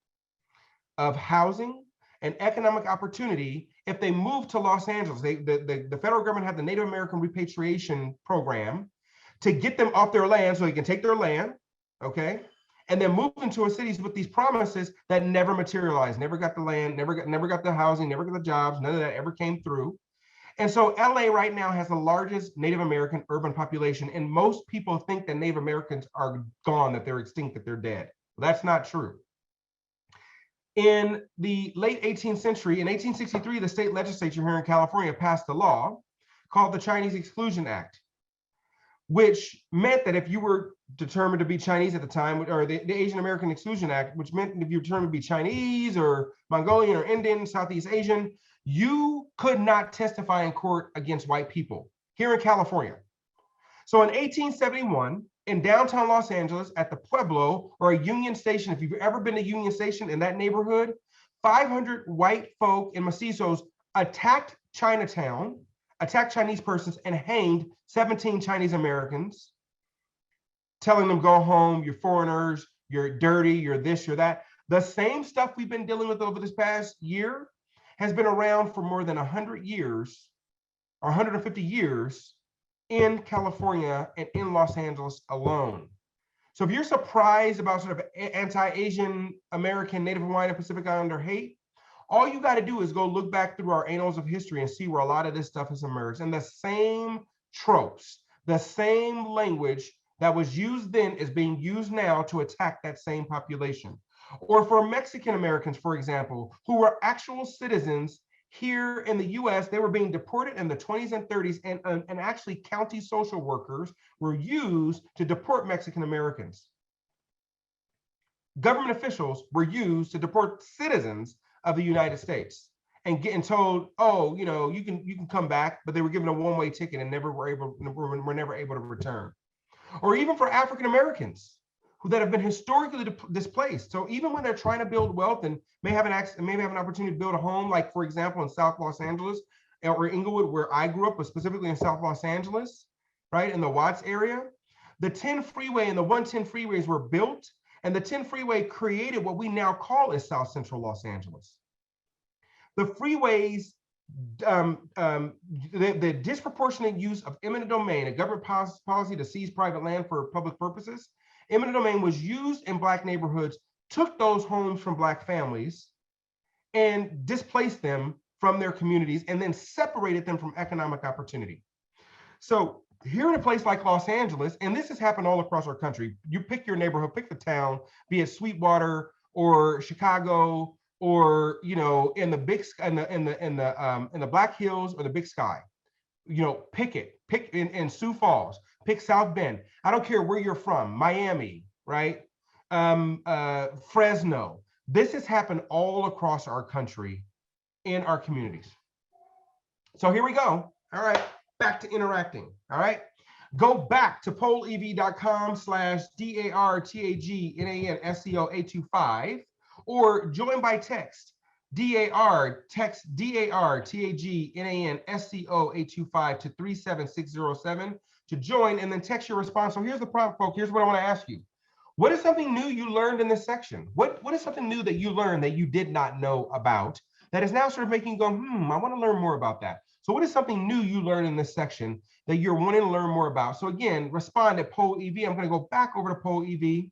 of housing, and economic opportunity if they moved to Los Angeles. The federal government had the Native American repatriation program to get them off their land so they can take their land, okay? And then move into cities with these promises that never materialized, never got the land, never got the housing, never got the jobs, none of that ever came through. And so LA right now has the largest Native American urban population, and most people think that Native Americans are gone, that they're extinct, that they're dead. Well, that's not true. In the late 18th century, in 1863, the state legislature here in California passed a law called the Chinese Exclusion Act, which meant that if you were determined to be Chinese at the time, or the Asian American Exclusion Act, which meant if you were determined to be Chinese or Mongolian or Indian, Southeast Asian, you could not testify in court against white people here in California. So in 1871, in downtown Los Angeles at the Pueblo or a Union Station, if you've ever been to Union Station in that neighborhood, 500 white folk and mestizos attacked Chinatown, attacked Chinese persons, and hanged 17 Chinese Americans, telling them, go home, you're foreigners, you're dirty, you're this, you're that. The same stuff we've been dealing with over this past year has been around for more than 100 years or 150 years in California and in Los Angeles alone. So if you're surprised about sort of anti-Asian American, Native Hawaiian, and Pacific Islander hate, all you got to do is go look back through our annals of history and see where a lot of this stuff has emerged. And the same tropes, the same language that was used then is being used now to attack that same population. Or for Mexican Americans, for example, who were actual citizens here in the US, they were being deported in the 20s and 30s, and actually county social workers were used to deport Mexican Americans. Government officials were used to deport citizens of the United States and getting told, oh, you know, you can come back, but they were given a one-way ticket and were never able to return. Or even for African Americans that have been historically displaced. So even when they're trying to build wealth and maybe have an opportunity to build a home, like for example in South Los Angeles or Inglewood, where I grew up, but specifically in South Los Angeles, right in the Watts area, the 10 freeway and the 110 freeways were built, and the 10 freeway created what we now call as South Central Los Angeles. The freeways, the disproportionate use of eminent domain, a government policy to seize private land for public purposes, eminent domain was used in Black neighborhoods, took those homes from Black families and displaced them from their communities, and then separated them from economic opportunity. So here in a place like Los Angeles, and this has happened all across our country, you pick your neighborhood, pick the town, be it Sweetwater or Chicago, or you know, in the big in the Black Hills or the Big Sky, you know, pick in Sioux Falls, pick South Bend. I don't care where you're from, Miami, right? Fresno. This has happened all across our country in our communities. So here we go. All right, back to interacting. All right, go back to pollev.com/DARTAGNANSCO825 or join by text text DARTAGNANSCO825 to 37607 to join, and then text your response. So here's the prompt, folks. Here's what I want to ask you. What is something new you learned in this section? What is something new that you learned that you did not know about that is now sort of making you go, I want to learn more about that? So what is something new you learned in this section that you're wanting to learn more about? So again, respond at pollev. I'm going to go back over to pollev,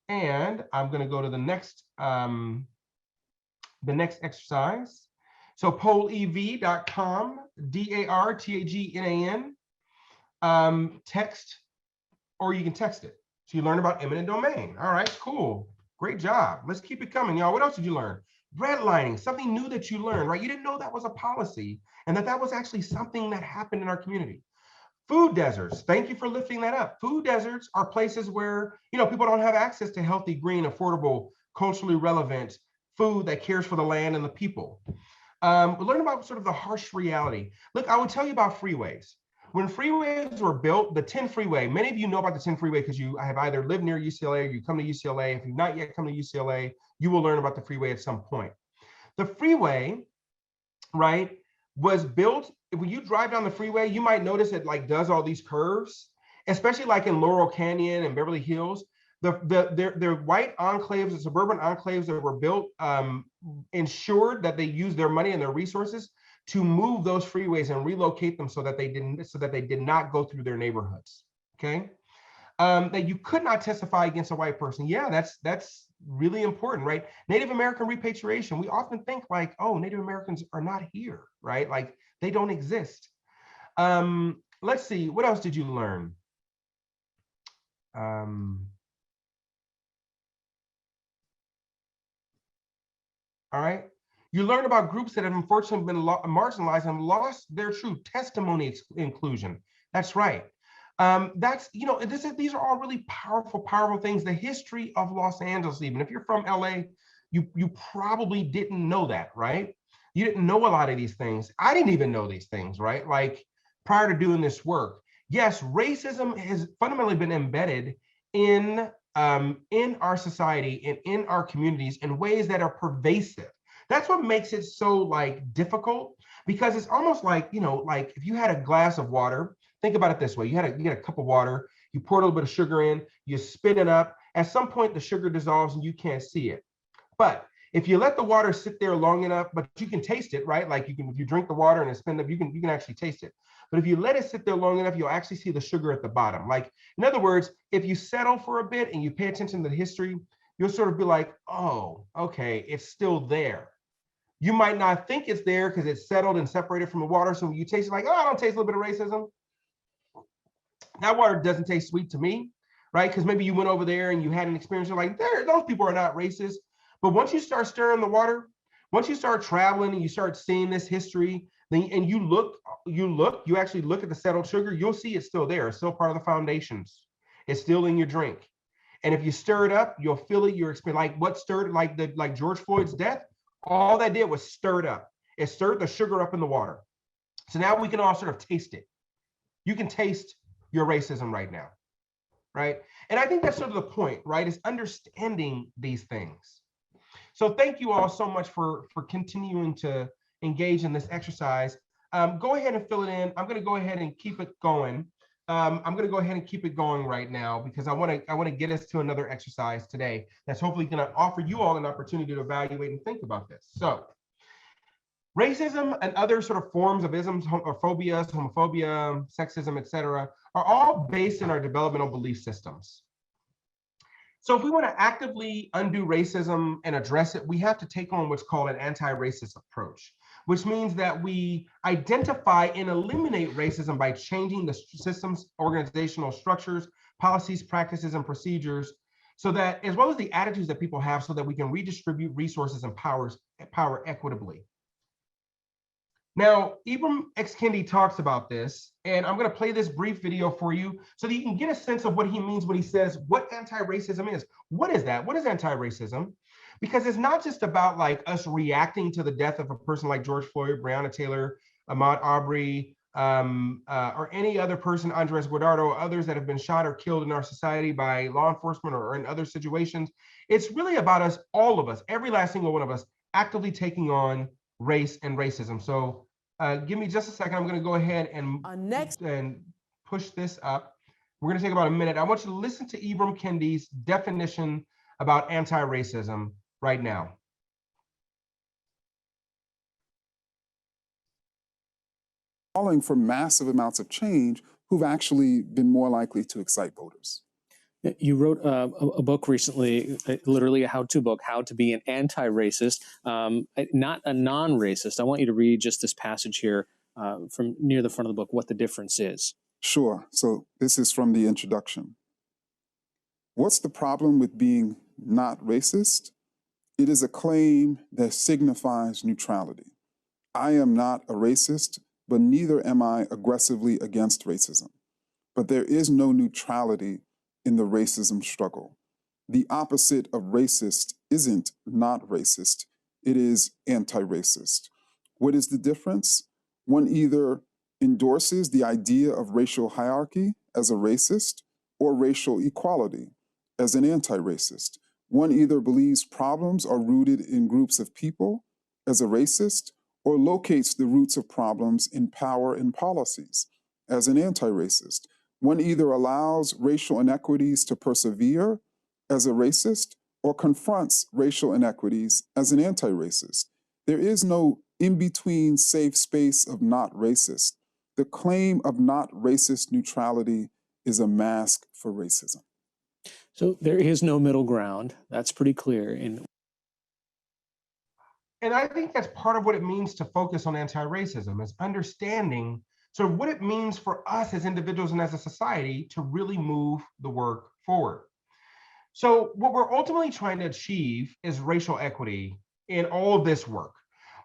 and I'm going to go to the next exercise. So pollev.com, DARTAGNAN, text, or you can text it. So you learn about eminent domain. All right, cool. Great job. Let's keep it coming, y'all. What else did you learn? Redlining, something new that you learned, right? You didn't know that was a policy and that was actually something that happened in our community. Food deserts, thank you for lifting that up. Food deserts are places where, you know, people don't have access to healthy, green, affordable, culturally relevant food that cares for the land and the people. We learned about sort of the harsh reality. Look, I will tell you about freeways. When freeways were built, the 10 freeway, many of you know about the 10 freeway because you have either lived near UCLA or you come to UCLA. If you've not yet come to UCLA, you will learn about the freeway at some point. The freeway, right, was built. When you drive down the freeway, you might notice it like does all these curves, especially like in Laurel Canyon and Beverly Hills. The white enclaves, the suburban enclaves that were built ensured that they used their money and their resources to move those freeways and relocate them so that they did not go through their neighborhoods. Okay, that you could not testify against a white person. Yeah, that's really important, right? Native American repatriation. We often think like, oh, Native Americans are not here, right? Like they don't exist. Let's see, what else did you learn? All right. You learn about groups that have unfortunately been marginalized and lost their true testimony inclusion. That's right. That's, you know, these are all really powerful things. The history of Los Angeles, even if you're from LA, you probably didn't know that, right? You didn't know a lot of these things. I didn't even know these things, right? Like prior to doing this work. Yes, racism has fundamentally been embedded in our society and in our communities in ways that are pervasive. That's what makes it so like difficult, because it's almost like, you know, like if you had a glass of water, think about it this way. You had a cup of water, you pour a little bit of sugar in, you spin it up. At some point, the sugar dissolves and you can't see it. But if you let the water sit there long enough, but you can taste it, right? Like if you drink the water and it's spin up, you can actually taste it. But if you let it sit there long enough, you'll actually see the sugar at the bottom. Like, in other words, if you settle for a bit and you pay attention to the history, you'll sort of be like, oh, okay, it's still there. You might not think it's there because it's settled and separated from the water. So when you taste it, like, oh, I don't taste a little bit of racism. That water doesn't taste sweet to me, right? Because maybe you went over there and you had an experience, you're like, those people are not racist. But once you start stirring the water, once you start traveling and you start seeing this history, then and you actually look at the settled sugar, you'll see it's still there. It's still part of the foundations. It's still in your drink. And if you stir it up, you'll feel it. Your experience, like what stirred, like George Floyd's death, all that did was stir it up. It stirred the sugar up in the water. So now we can all sort of taste it. You can taste your racism right now, right? And I think that's sort of the point, right? Is understanding these things. So thank you all so much for continuing to engage in this exercise. Go ahead and fill it in. I'm going to go ahead and keep it going. I'm going to go ahead and keep it going right now because I want to get us to another exercise today that's hopefully going to offer you all an opportunity to evaluate and think about this. So racism and other sort of forms of isms or phobias, homophobia, sexism, etc., are all based in our developmental belief systems. So if we want to actively undo racism and address it, we have to take on what's called an anti-racist approach, which means that we identify and eliminate racism by changing the system's organizational structures, policies, practices, and procedures, so that, as well as the attitudes that people have, so that we can redistribute resources and power equitably. Now, Ibram X. Kendi talks about this, and I'm going to play this brief video for you so that you can get a sense of what he means when he says what anti-racism is. What is that? What is anti-racism? Because it's not just about like us reacting to the death of a person like George Floyd, Breonna Taylor, Ahmaud Arbery, or any other person, Andres Guardado, or others that have been shot or killed in our society by law enforcement or in other situations. It's really about us, all of us, every last single one of us, actively taking on race and racism. So give me just a second. I'm going to go ahead and push this up. We're going to take about a minute. I want you to listen to Ibram Kendi's definition about anti-racism right now. Calling for massive amounts of change who've actually been more likely to excite voters. You wrote a book recently, literally a how-to book, How to Be an Anti-Racist, not a non-racist. I want you to read just this passage here from near the front of the book, what the difference is. Sure. So this is from the introduction. What's the problem with being not racist? It is a claim that signifies neutrality. I am not a racist, but neither am I aggressively against racism. But there is no neutrality in the racism struggle. The opposite of racist isn't not racist, it is anti-racist. What is the difference? One either endorses the idea of racial hierarchy as a racist or racial equality as an anti-racist. One either believes problems are rooted in groups of people as a racist or locates the roots of problems in power and policies as an anti-racist. One either allows racial inequities to persevere as a racist or confronts racial inequities as an anti-racist. There is no in-between safe space of not racist. The claim of not racist neutrality is a mask for racism. So there is no middle ground. That's pretty clear. And I think that's part of what it means to focus on anti-racism, is understanding sort of what it means for us as individuals and as a society to really move the work forward. So what we're ultimately trying to achieve is racial equity in all of this work,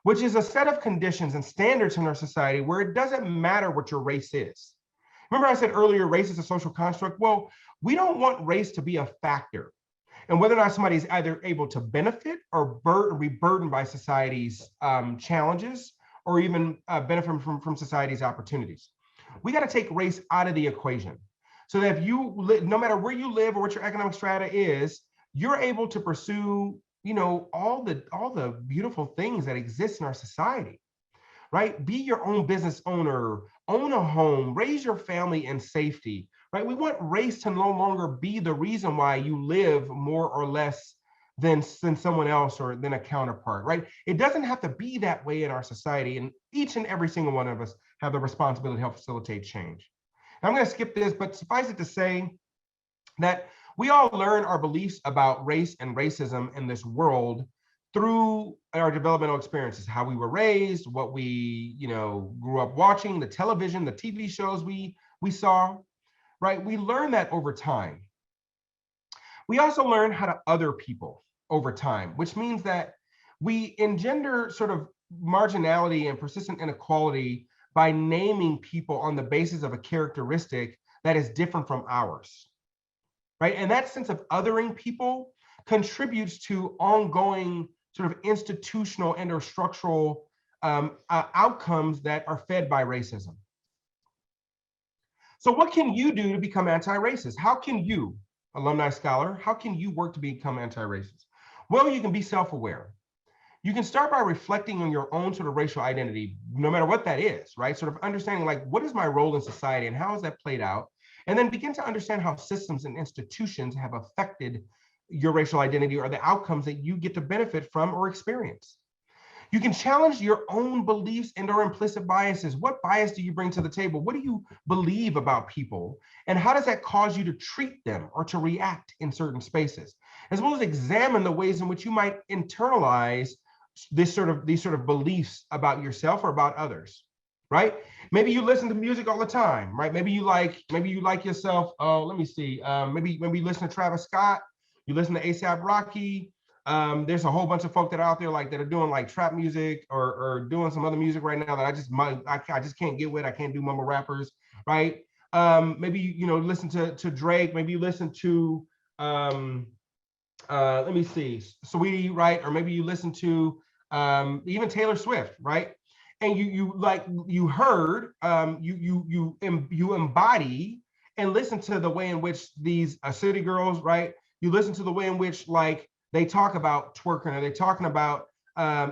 which is a set of conditions and standards in our society where it doesn't matter what your race is. Remember I said earlier, race is a social construct? Well, we don't want race to be a factor. And whether or not somebody is either able to benefit or be burdened by society's challenges, or even benefit from society's opportunities. We got to take race out of the equation, so that if you no matter where you live or what your economic strata is, you're able to pursue, all the beautiful things that exist in our society, right? Be your own business owner, own a home, raise your family in safety, right? We want race to no longer be the reason why you live more or less than someone else or than a counterpart, right? It doesn't have to be that way in our society, and each and every single one of us have the responsibility to help facilitate change. Now, I'm going to skip this, but suffice it to say that we all learn our beliefs about race and racism in this world through our developmental experiences, how we were raised, what we grew up watching, the television, the TV shows we saw, right? We learn that over time. We also learn how to other people over time, which means that we engender sort of marginality and persistent inequality by naming people on the basis of a characteristic that is different from ours, right? And that sense of othering people contributes to ongoing sort of institutional and or structural outcomes that are fed by racism. So what can you do to become anti-racist? How can you, alumni scholar, how can you work to become anti-racist? Well, you can be self-aware. You can start by reflecting on your own sort of racial identity, no matter what that is, right? Sort of understanding like, what is my role in society and how has that played out? And then begin to understand how systems and institutions have affected your racial identity or the outcomes that you get to benefit from or experience. You can challenge your own beliefs and or implicit biases. What bias do you bring to the table? What do you believe about people? And how does that cause you to treat them or to react in certain spaces? As well as examine the ways in which you might internalize these sort of beliefs about yourself or about others, right? Maybe you listen to music all the time, right? Maybe you like yourself, let me see, maybe you listen to Travis Scott, you listen to A$AP Rocky. There's a whole bunch of folk that are out there like that are doing like trap music or doing some other music right now that I just can't get with. I can't do mumble rappers, right? Maybe you listen to Drake. Maybe you listen to let me see, Sweetie, right? Or maybe you listen to even Taylor Swift, right? And you embody and listen to the way in which these city girls, right? You listen to the way in which like they talk about twerking, or they're talking about how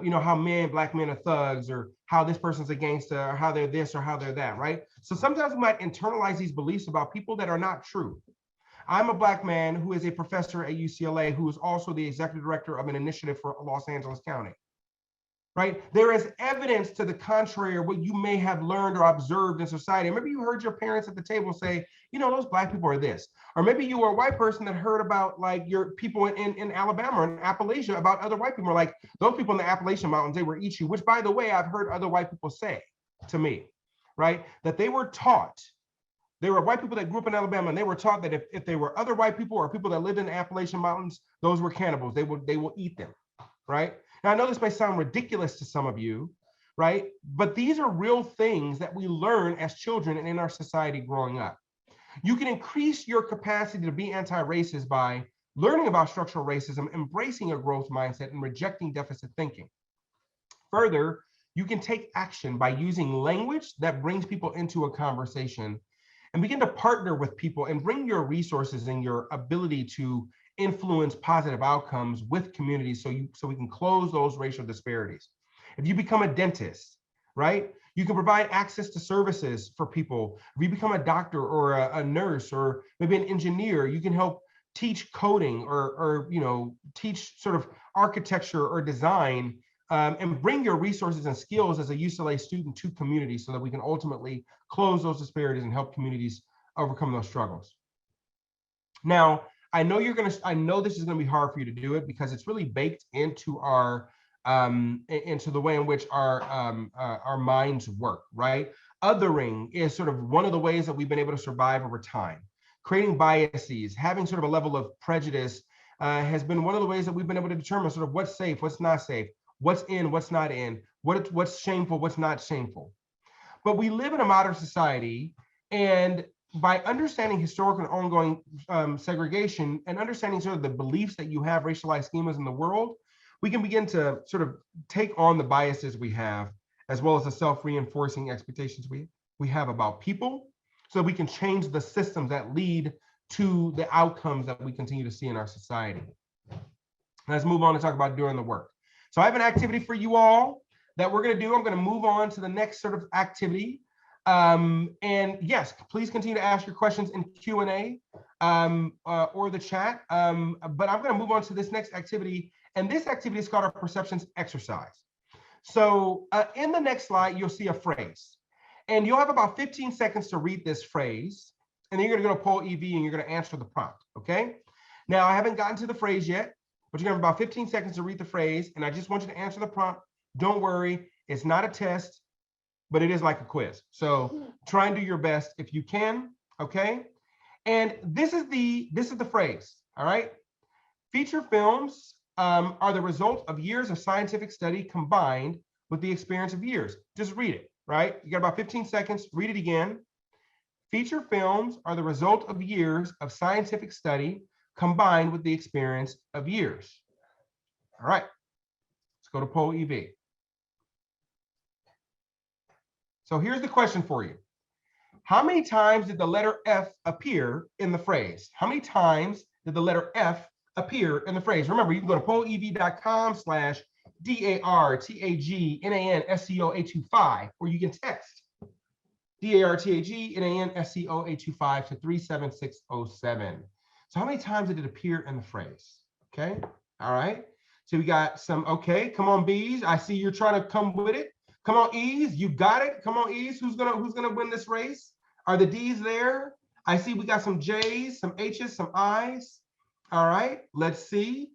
black men are thugs, or how this person's a gangster, or how they're this or how they're that, right? So sometimes we might internalize these beliefs about people that are not true. I'm a black man who is a professor at UCLA, who is also the executive director of an initiative for Los Angeles County, right? There is evidence to the contrary of what you may have learned or observed in society. Maybe you heard your parents at the table say, those black people are this. Or maybe you were a white person that heard about like your people in Alabama and Appalachia about other white people, like those people in the Appalachian Mountains, they would eat you, which by the way, I've heard other white people say to me, right? That they were taught. There were white people that grew up in Alabama, and they were taught that if they were other white people or people that lived in the Appalachian Mountains, those were cannibals. They will eat them, right? Now, I know this may sound ridiculous to some of you, right? But these are real things that we learn as children and in our society growing up. You can increase your capacity to be anti-racist by learning about structural racism, embracing a growth mindset, and rejecting deficit thinking. Further, you can take action by using language that brings people into a conversation and begin to partner with people and bring your resources and your ability to influence positive outcomes with communities so we can close those racial disparities. If you become a dentist, right, you can provide access to services for people. If you become a doctor or a nurse or maybe an engineer, you can help teach coding or teach sort of architecture or design, and bring your resources and skills as a UCLA student to communities so that we can ultimately close those disparities and help communities overcome those struggles. Now, I know this is gonna be hard for you to do it because it's really baked into into the way in which our minds work, right? Othering is sort of one of the ways that we've been able to survive over time. Creating biases, having sort of a level of prejudice has been one of the ways that we've been able to determine sort of what's safe, what's not safe, what's in, what's not in, what's shameful, what's not shameful. But we live in a modern society, and by understanding historic and ongoing segregation and understanding sort of the beliefs that you have, racialized schemas in the world, we can begin to sort of take on the biases we have, as well as the self-reinforcing expectations we have about people, so we can change the systems that lead to the outcomes that we continue to see in our society. Let's move on to talk about doing the work. So I have an activity for you all that we're going to do. I'm going to move on to the next sort of activity. And yes, please continue to ask your questions in Q&A or the chat. But I'm going to move on to this next activity. And this activity is called a perceptions exercise. So in the next slide, you'll see a phrase. And you'll have about 15 seconds to read this phrase. And then you're going to go to poll EV and you're going to answer the prompt, okay? Now, I haven't gotten to the phrase yet, but you're going to have about 15 seconds to read the phrase. And I just want you to answer the prompt. Don't worry, it's not a test, but it is like a quiz. So try and do your best if you can, okay? And this is the phrase, all right? Feature films are the result of years of scientific study combined with the experience of years. Just read it, right? You got about 15 seconds, read it again. Feature films are the result of years of scientific study combined with the experience of years. All right, let's go to poll EV. So here's the question for you. How many times did the letter F appear in the phrase? How many times did the letter F appear in the phrase? Remember, you can go to pollev.com/DARTAGNANSCO825, or you can text DARTAGNANSCO825 to 37607. So how many times did it appear in the phrase? Okay, all right. So we got some, okay, come on, B's. I see you're trying to come with it. Come on, E's, you got it. Come on, E's, who's gonna win this race? Are the D's there? I see we got some J's, some H's, some I's. All right, let's see.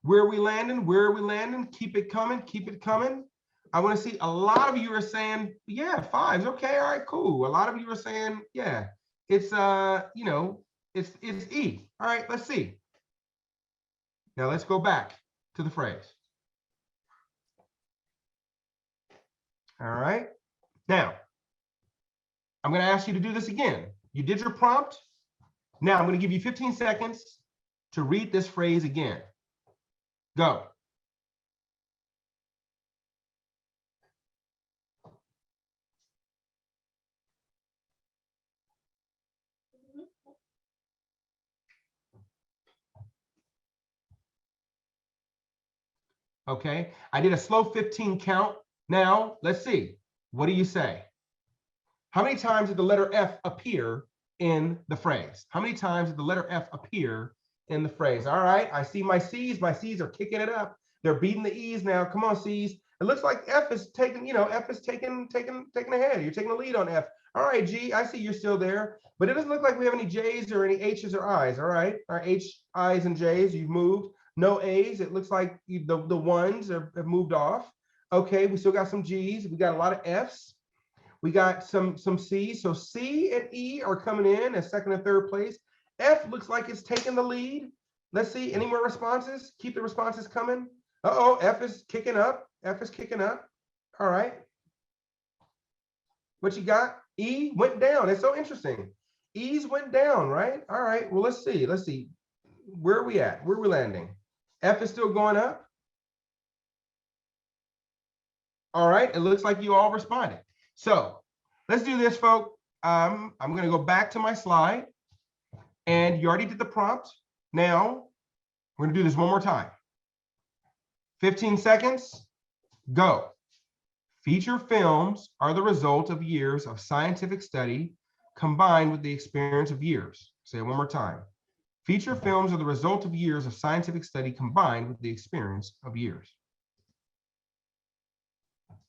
Where are we landing? Where are we landing? Keep it coming, keep it coming. I want to see, a lot of you are saying, yeah, 5s. Okay, all right, cool. A lot of you are saying, yeah, it's you know, it's E. All right, let's see. Now let's go back to the phrase. All right. Now, I'm going to ask you to do this again. You did your prompt. Now I'm going to give you 15 seconds to read this phrase again. Go. Okay, I did a slow 15 count. Now, let's see. What do you say? How many times did the letter F appear in the phrase? How many times did the letter F appear in the phrase? All right, I see my C's. My C's are kicking it up. They're beating the E's now. Come on, C's. It looks like F is taking, you know, F is taking ahead. You're taking the lead on F. All right, G, I see you're still there, but it doesn't look like we have any J's or any H's or I's. All right, H, I's, and J's, you've moved. No A's. It looks like the ones have moved off. Okay, we still got some G's. We got a lot of F's. We got some C's. So C and E are coming in as second and third place. F looks like it's taking the lead. Let's see, any more responses? Keep the responses coming. Uh-oh, F is kicking up. F is kicking up. All right. What you got? E went down. It's so interesting. E's went down, right? All right, well, let's see. Let's see. Where are we at? Where are we landing? F is still going up. All right, it looks like you all responded. So let's do this, folks. I'm going to go back to my slide, and you already did the prompt. Now we're going to do this one more time. 15 seconds, go. Feature films are the result of years of scientific study combined with the experience of years. Say it one more time. Feature films are the result of years of scientific study combined with the experience of years.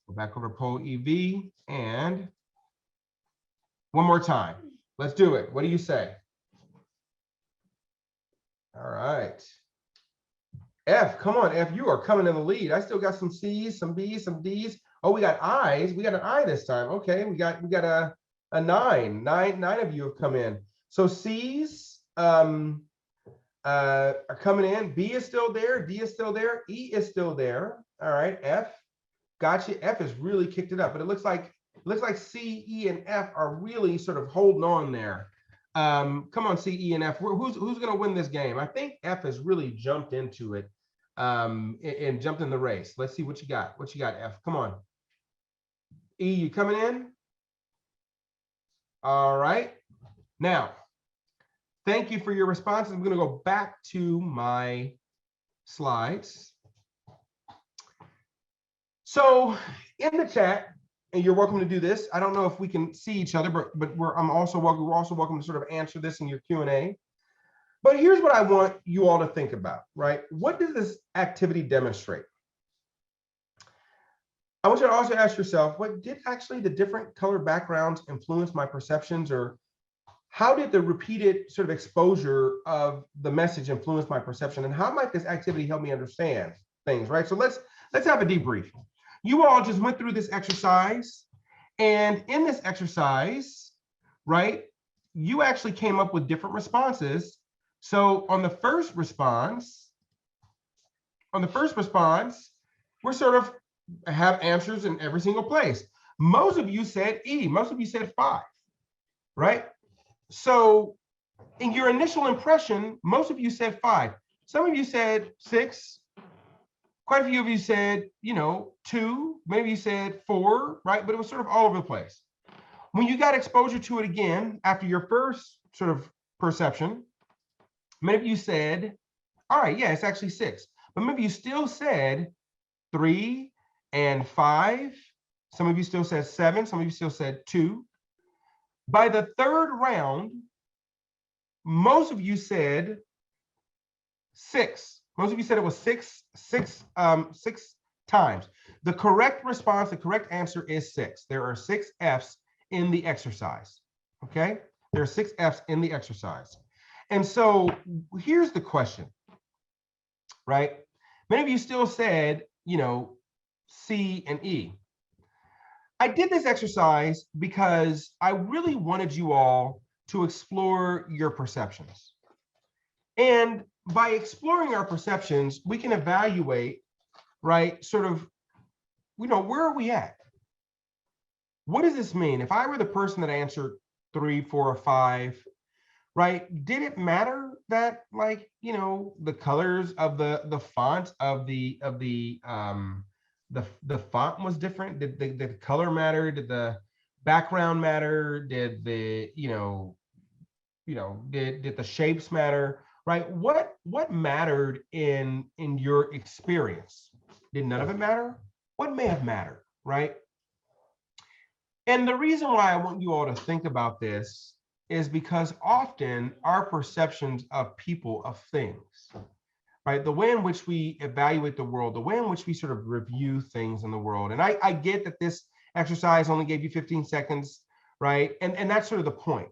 Go back over to poll EV, and one more time. Let's do it. What do you say? All right. F, come on, F, you are coming in the lead. I still got some C's, some B's, some D's. Oh, we got I's. We got an I this time. Okay, we got a 9. Nine of you have come in. So C's are coming in. B is still there. D is still there. E is still there. All right, F. Gotcha. F has really kicked it up, but it looks like C, E, and F are really sort of holding on there. Come on, C, E, and F. Who's going to win this game? I think F has really jumped into it and jumped in the race. Let's see what you got. What you got, F? Come on. E, you coming in? All right. Now, thank you for your responses. I'm going to go back to my slides. So in the chat, and you're welcome to do this. I don't know if we can see each other, but we're also welcome to sort of answer this in your Q&A. But here's what I want you all to think about, right? What does this activity demonstrate? I want you to also ask yourself, what did actually the different color backgrounds influence my perceptions, or how did the repeated sort of exposure of the message influence my perception, and how might this activity help me understand things, right? So let's have a debrief. You all just went through this exercise, and in this exercise, right, you actually came up with different responses. So on the first response, we're sort of have answers in every single place. Most of you said E, most of you said 5, right? So in your initial impression, most of you said 5. Some of you said 6. Quite a few of you said, 2, maybe you said 4, right? But it was sort of all over the place. When you got exposure to it again, after your first sort of perception, many of you said, all right, yeah, it's actually 6. But maybe you still said 3 and 5. Some of you still said 7. Some of you still said 2. By the third round, most of you said 6. Most of you said it was six times. The correct response, the correct answer is 6. There are 6 F's in the exercise, okay? There are 6 F's in the exercise. And so here's the question, right? Many of you still said, C and E. I did this exercise because I really wanted you all to explore your perceptions. And by exploring our perceptions, we can evaluate, right, sort of, where are we at? What does this mean? If I were the person that answered 3, 4, or 5, right, did it matter that, like, the colors of the font of the font was different? Did the color matter? Did the background matter? Did the did the shapes matter? Right? What mattered in your experience? Did none of it matter? What may have mattered, right? And the reason why I want you all to think about this is because often our perceptions of people, of things, right? The way in which we evaluate the world, the way in which we sort of review things in the world. And I get that this exercise only gave you 15 seconds, right? And that's sort of the point.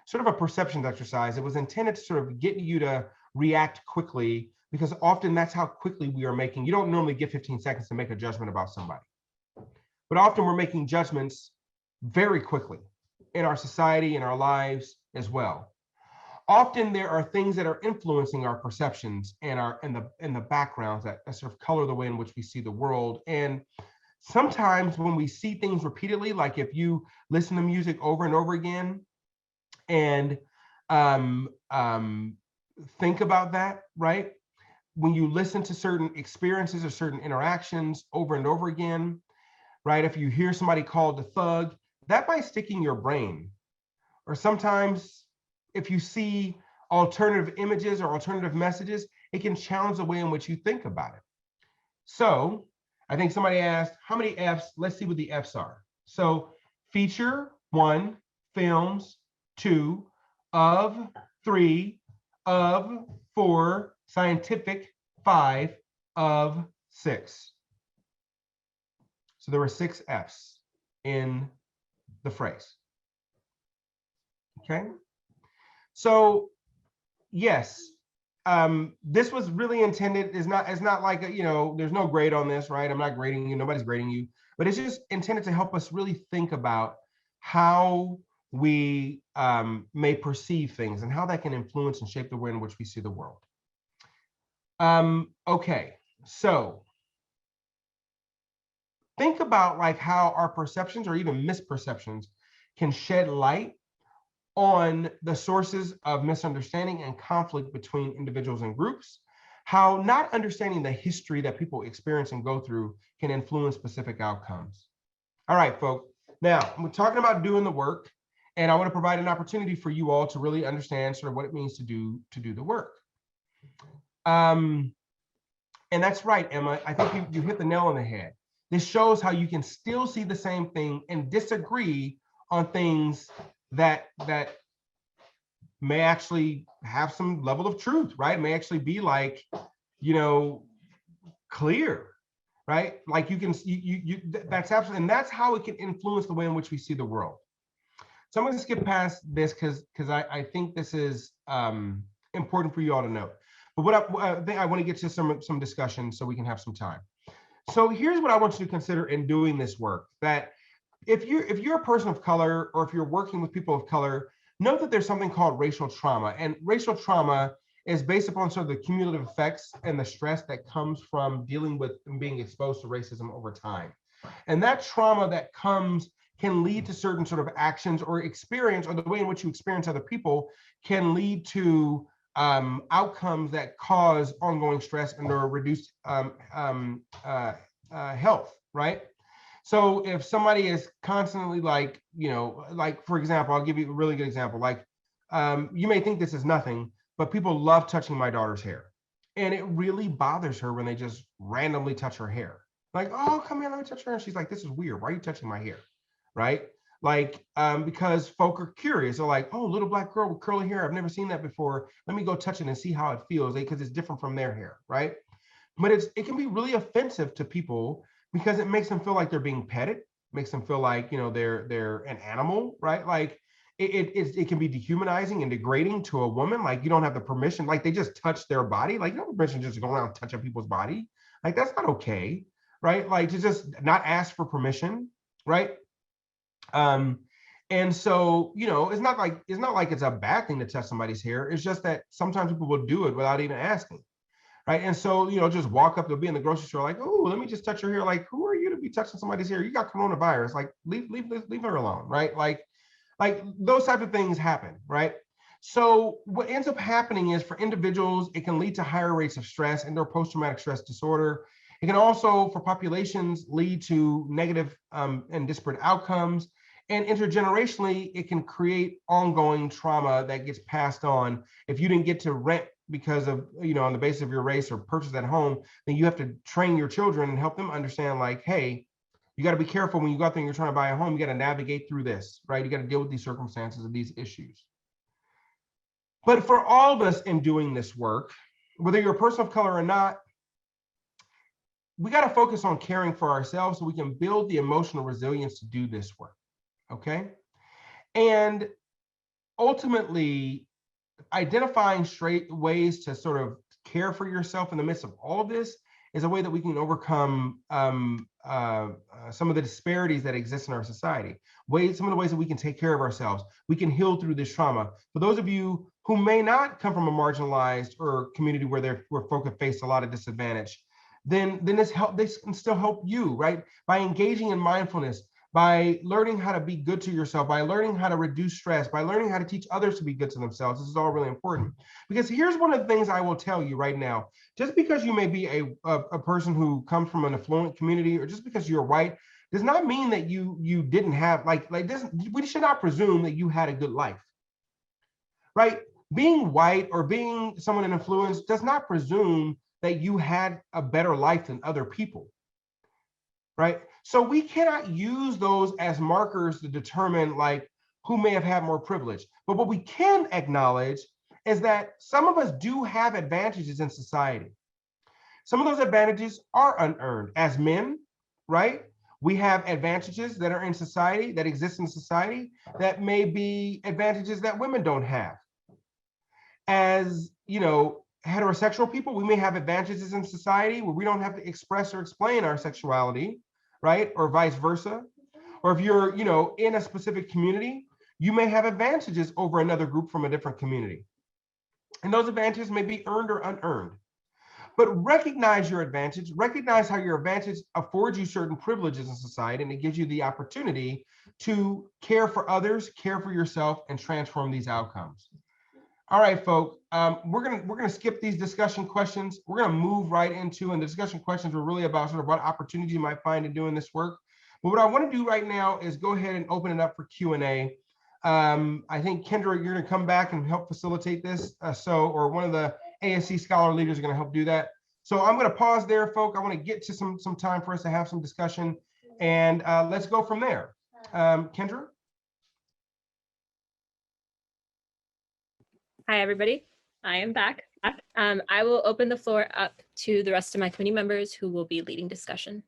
Sort of a perceptions exercise. It was intended to sort of get you to react quickly, because often that's how quickly we are making. You don't normally get 15 seconds to make a judgment about somebody, but often we're making judgments very quickly in our society, in our lives as well. Often there are things that are influencing our perceptions and the backgrounds that sort of color the way in which we see the world. And sometimes when we see things repeatedly, like if you listen to music over and over again, and think about that, right? When you listen to certain experiences or certain interactions over and over again, right? If you hear somebody called a thug, that might stick in your brain. Or sometimes if you see alternative images or alternative messages, it can challenge the way in which you think about it. So I think somebody asked, how many F's? Let's see what the F's are. So feature, 1, films, 2, of, 3, of, 4, scientific, 5, of, 6. So there were 6 F's in the phrase. Okay. So yes, this was really intended. It's not like there's no grade on this, right? I'm not grading you. Nobody's grading you, but it's just intended to help us really think about how we may perceive things and how that can influence and shape the way in which we see the world. Okay, so think about like how our perceptions or even misperceptions can shed light on the sources of misunderstanding and conflict between individuals and groups, how not understanding the history that people experience and go through can influence specific outcomes. All right, folks, now we're talking about doing the work, and I want to provide an opportunity for you all to really understand sort of what it means to do the work. And that's right, Emma, I think you hit the nail on the head. This shows how you can still see the same thing and disagree on things that may actually have some level of truth, right? May actually be like, clear, right? Like you can, that's absolutely, and that's how it can influence the way in which we see the world. So I'm going to skip past this because I think this is important for you all to know. But what I think I want to get to some discussion so we can have some time. So here's what I want you to consider in doing this work, that if you're a person of color, or if you're working with people of color, know that there's something called racial trauma. And racial trauma is based upon sort of the cumulative effects and the stress that comes from dealing with and being exposed to racism over time. And that trauma that comes can lead to certain sort of actions or experience, or the way in which you experience other people can lead to outcomes that cause ongoing stress and or reduced health, right? So if somebody is constantly like, like for example, I'll give you a really good example. Like you may think this is nothing, but people love touching my daughter's hair. And it really bothers her when they just randomly touch her hair. Like, oh, come here, let me touch her. And she's like, this is weird. Why are you touching my hair? Right? Like, because folk are curious. They're like, oh, little black girl with curly hair. I've never seen that before. Let me go touch it and see how it feels, because it's different from their hair, right? But it can be really offensive to people because it makes them feel like they're being petted, makes them feel like, they're an animal, right? Like it can be dehumanizing and degrading to a woman. Like you don't have the permission, like they just touch their body. Like you don't have permission just to go around touching people's body. Like that's not okay, right? Like to just not ask for permission, right? And so, it's not like it's a bad thing to touch somebody's hair. It's just that sometimes people will do it without even asking. Right. And so, just walk up, they'll be in the grocery store like, oh, let me just touch your hair. Like, who are you to be touching somebody's hair? You got coronavirus. Like, leave her alone. Right. Like those types of things happen. Right. So what ends up happening is for individuals, it can lead to higher rates of stress and or post-traumatic stress disorder. It can also, for populations, lead to negative and disparate outcomes. And intergenerationally, it can create ongoing trauma that gets passed on. If you didn't get to rent because of, on the basis of your race or purchase at home, then you have to train your children and help them understand like, hey, you got to be careful when you go out there and you're trying to buy a home, you got to navigate through this, right? You got to deal with these circumstances and these issues. But for all of us in doing this work, whether you're a person of color or not, we got to focus on caring for ourselves so we can build the emotional resilience to do this work, okay? And ultimately, identifying straight ways to sort of care for yourself in the midst of all of this is a way that we can overcome some of the disparities that exist in our society. Some of the ways that we can take care of ourselves. We can heal through this trauma. For those of you who may not come from a marginalized or community where folk have faced a lot of disadvantage, then this can still help you, right? By engaging in mindfulness, by learning how to be good to yourself, by learning how to reduce stress, by learning how to teach others to be good to themselves. This is all really important. Because here's one of the things I will tell you right now. Just because you may be a person who comes from an affluent community, or just because you're white, does not mean that you didn't have, we should not presume that you had a good life, right? Being white or being someone in influence does not presume that you had a better life than other people, right? So we cannot use those as markers to determine like who may have had more privilege. But what we can acknowledge is that some of us do have advantages in society. Some of those advantages are unearned. As men, right? We have advantages that are in society, that exist in society, that may be advantages that women don't have. As, heterosexual people, we may have advantages in society where we don't have to express or explain our sexuality, right? Or vice versa. Or if you're, in a specific community, you may have advantages over another group from a different community. And those advantages may be earned or unearned. But recognize your advantage, recognize how your advantage affords you certain privileges in society, and it gives you the opportunity to care for others, care for yourself, and transform these outcomes. All right, folks, we're gonna skip these discussion questions. We're gonna move right into, and the discussion questions were really about sort of what opportunities you might find in doing this work. But what I want to do right now is go ahead and open it up for Q&A. I think Kendra, you're gonna come back and help facilitate this. Or one of the ASC scholar leaders are gonna help do that. So I'm gonna pause there, folks. I want to get to some time for us to have some discussion, and let's go from there. Kendra? Hi, everybody. I am back. I will open the floor up to the rest of my committee members who will be leading discussion.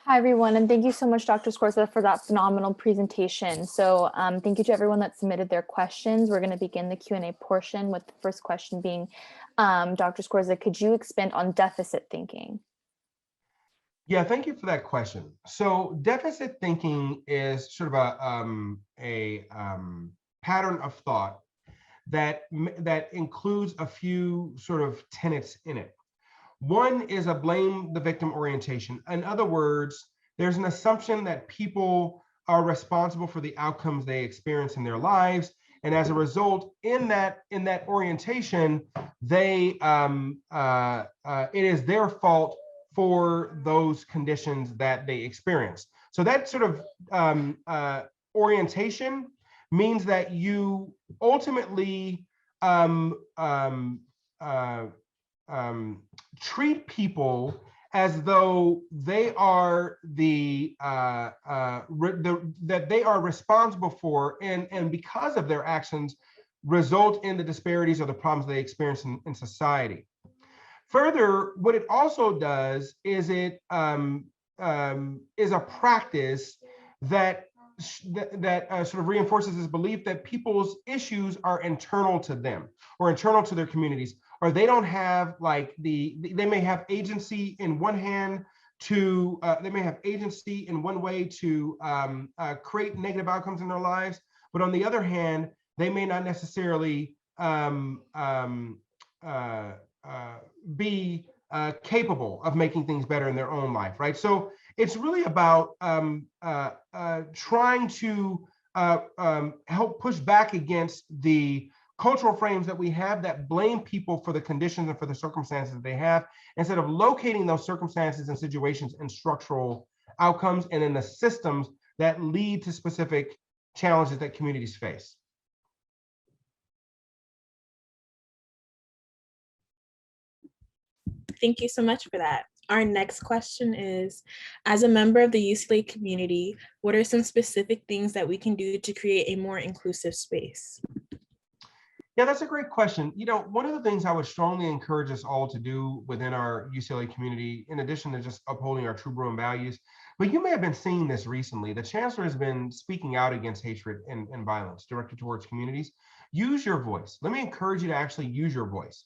Hi, everyone, and thank you so much, Dr. Scorza, for that phenomenal presentation. So thank you to everyone that submitted their questions. We're going to begin the Q&A portion with the first question being, Dr. Scorza, could you expand on deficit thinking? Yeah, thank you for that question. So deficit thinking is sort of a pattern of thought that includes a few sort of tenets in it. One is a blame the victim orientation. In other words, there's an assumption that people are responsible for the outcomes they experience in their lives, and as a result, in that orientation, it is their fault for those conditions that they experience. So that sort of orientation means that you ultimately treat people as though they are that they are responsible for, and because of their actions result in the disparities or the problems they experience in society. Further, what it also does is it is a practice that sort of reinforces this belief that people's issues are internal to them or internal to their communities, or they don't have like they may have agency in one hand to they may have agency in one way to create negative outcomes in their lives, but on the other hand, they may not necessarily be capable of making things better in their own life, right? So it's really about trying to help push back against the cultural frames that we have that blame people for the conditions and for the circumstances that they have, instead of locating those circumstances and situations and structural outcomes and in the systems that lead to specific challenges that communities face. Thank you so much for that. Our next question is, as a member of the UCLA community, what are some specific things that we can do to create a more inclusive space? Yeah, that's a great question. You know, one of the things I would strongly encourage us all to do within our UCLA community, in addition to just upholding our true Bruin values, but you may have been seeing this recently, the chancellor has been speaking out against hatred and violence directed towards communities. Use your voice. Let me encourage you to actually use your voice.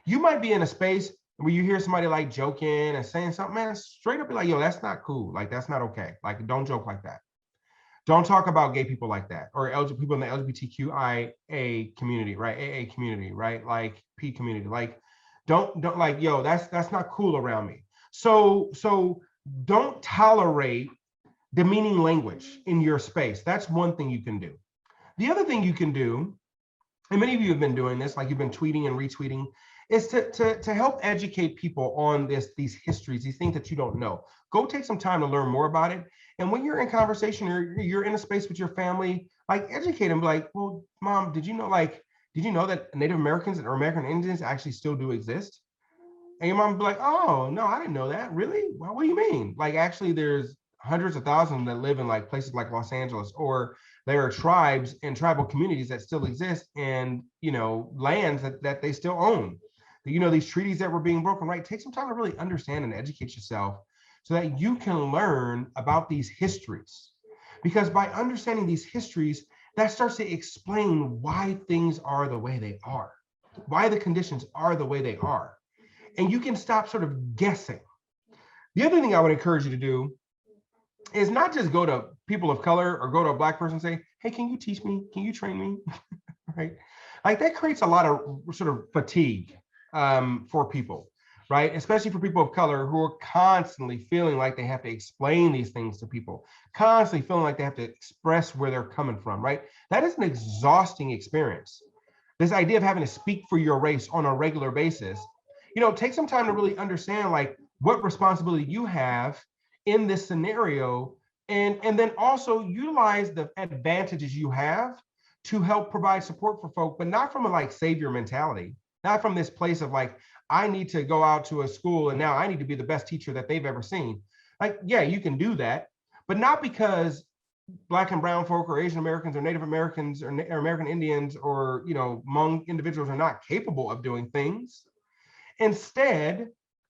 You might be in a space where you hear somebody like joking and saying something, man, straight up be like, yo, that's not cool. Like, that's not okay. Like, don't joke like that. Don't talk about gay people like that, or people in the LGBTQIA community, right? AA community, right? Like P community. Like, don't like, yo, that's not cool around me. So don't tolerate demeaning language in your space. That's one thing you can do. The other thing you can do, and many of you have been doing this, like you've been tweeting and retweeting, is to help educate people on these histories, these things that you don't know. Go take some time to learn more about it. And when you're in conversation or you're in a space with your family, like educate them, like, well, mom, did you know that Native Americans or American Indians actually still do exist? And your mom would be like, oh, no, I didn't know that. Really? Well, what do you mean? Like, actually, there's hundreds of thousands that live in like places like Los Angeles, or there are tribes and tribal communities that still exist, and, you know, lands that they still own. You know, these treaties that were being broken, right? Take some time to really understand and educate yourself so that you can learn about these histories. Because by understanding these histories, that starts to explain why things are the way they are, why the conditions are the way they are. And you can stop sort of guessing. The other thing I would encourage you to do is not just go to people of color or go to a Black person and say, hey, can you teach me? Can you train me? Right? Like, that creates a lot of sort of fatigue for people, right? Especially for people of color who are constantly feeling like they have to explain these things to people, constantly feeling like they have to express where they're coming from, right? That is an exhausting experience. This idea of having to speak for your race on a regular basis, you know, take some time to really understand like what responsibility you have in this scenario, and then also utilize the advantages you have to help provide support for folk, but not from a like savior mentality, not from this place of like, I need to go out to a school and now I need to be the best teacher that they've ever seen. Like, yeah, you can do that, but not because Black and brown folk or Asian Americans or Native Americans or American Indians or, you know, Hmong individuals are not capable of doing things. Instead,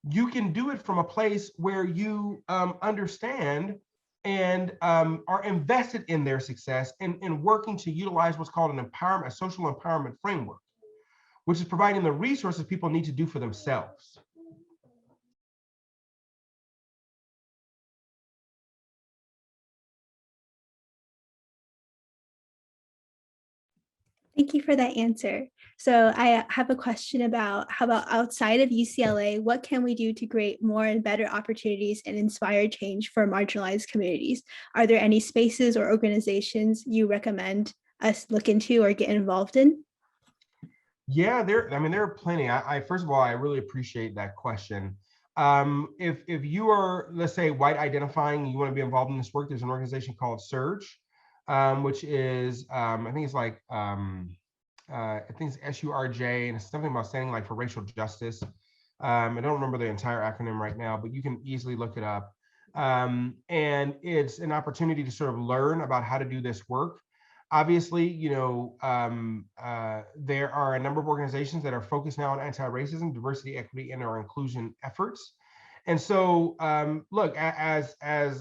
you can do it from a place where you understand and are invested in their success and working to utilize what's called a social empowerment framework, which is providing the resources people need to do for themselves. Thank you for that answer. So I have a question about how about outside of UCLA, what can we do to create more and better opportunities and inspire change for marginalized communities? Are there any spaces or organizations you recommend us look into or get involved in? Yeah, there are plenty. I first of all, I really appreciate that question. If you are, let's say, white identifying, you want to be involved in this work, there's an organization called Surge, which is I think it's like I think it's SURJ, and it's something about standing like for racial justice. I don't remember the entire acronym right now, but you can easily look it up. And it's an opportunity to sort of learn about how to do this work. Obviously, there are a number of organizations that are focused now on anti-racism, diversity, equity, and or inclusion efforts. And so, look, as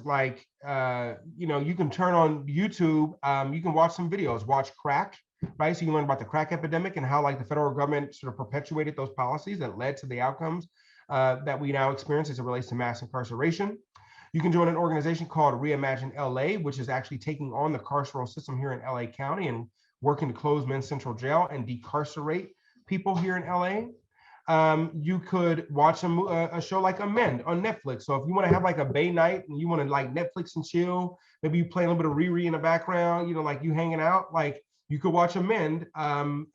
like, you can turn on YouTube, you can watch some videos, watch Crack, right? So you can learn about the crack epidemic and how like the federal government sort of perpetuated those policies that led to the outcomes that we now experience as it relates to mass incarceration. You can join an organization called Reimagine LA, which is actually taking on the carceral system here in LA County and working to close Men's Central Jail and decarcerate people here in LA. You could watch a show like Amend on Netflix. So if you want to have like a Bay night and you want to like Netflix and chill, maybe you play a little bit of Riri in the background, like you hanging out, like you could watch Amend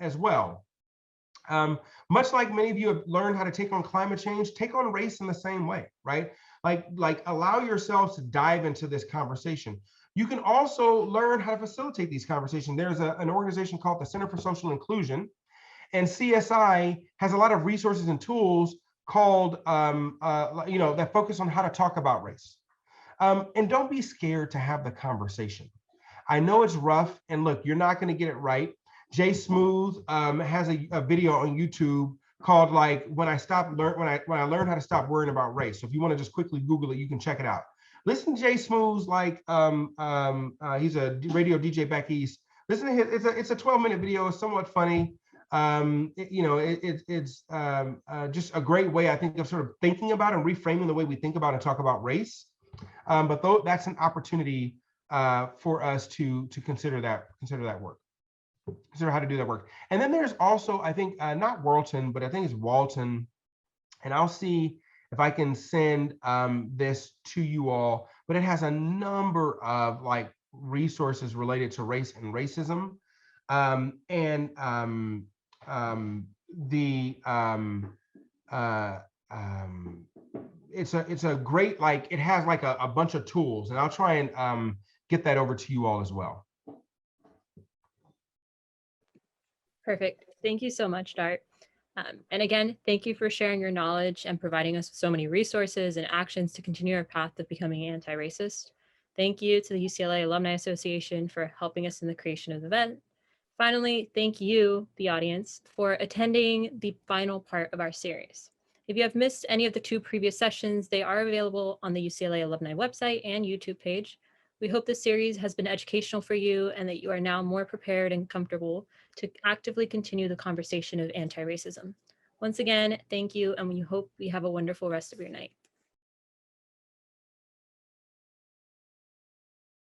as well. Much like many of you have learned how to take on climate change, take on race in the same way, right? Like allow yourselves to dive into this conversation. You can also learn how to facilitate these conversations. There's an organization called the Center for Social Inclusion, and CSI has a lot of resources and tools called, that focus on how to talk about race. And don't be scared to have the conversation. I know it's rough, and look, you're not going to get it right. Jay Smooth has a video on YouTube called like when I learned how to stop worrying about race. So if you want to just quickly Google it, you can check it out. Listen to Jay Smooth's like he's a radio DJ back east. Listen to his. It's a 12-minute video. It's somewhat funny. It's just a great way, I think, of sort of thinking about and reframing the way we think about and talk about race. But that's an opportunity for us to consider that work. Consider how to do that work. And then there's also, I think, not Walton, but I think it's Walton. And I'll see if I can send this to you all, but it has a number of like resources related to race and racism. It's a great, like, it has like a bunch of tools, and I'll try and get that over to you all as well. Perfect. Thank you so much, Dart. And again, thank you for sharing your knowledge and providing us with so many resources and actions to continue our path of becoming anti-racist. Thank you to the UCLA Alumni Association for helping us in the creation of the event. Finally, thank you, the audience, for attending the final part of our series. If you have missed any of the 2 previous sessions, they are available on the UCLA Alumni website and YouTube page. We hope this series has been educational for you and that you are now more prepared and comfortable to actively continue the conversation of anti-racism. Once again, thank you, and we hope you have a wonderful rest of your night.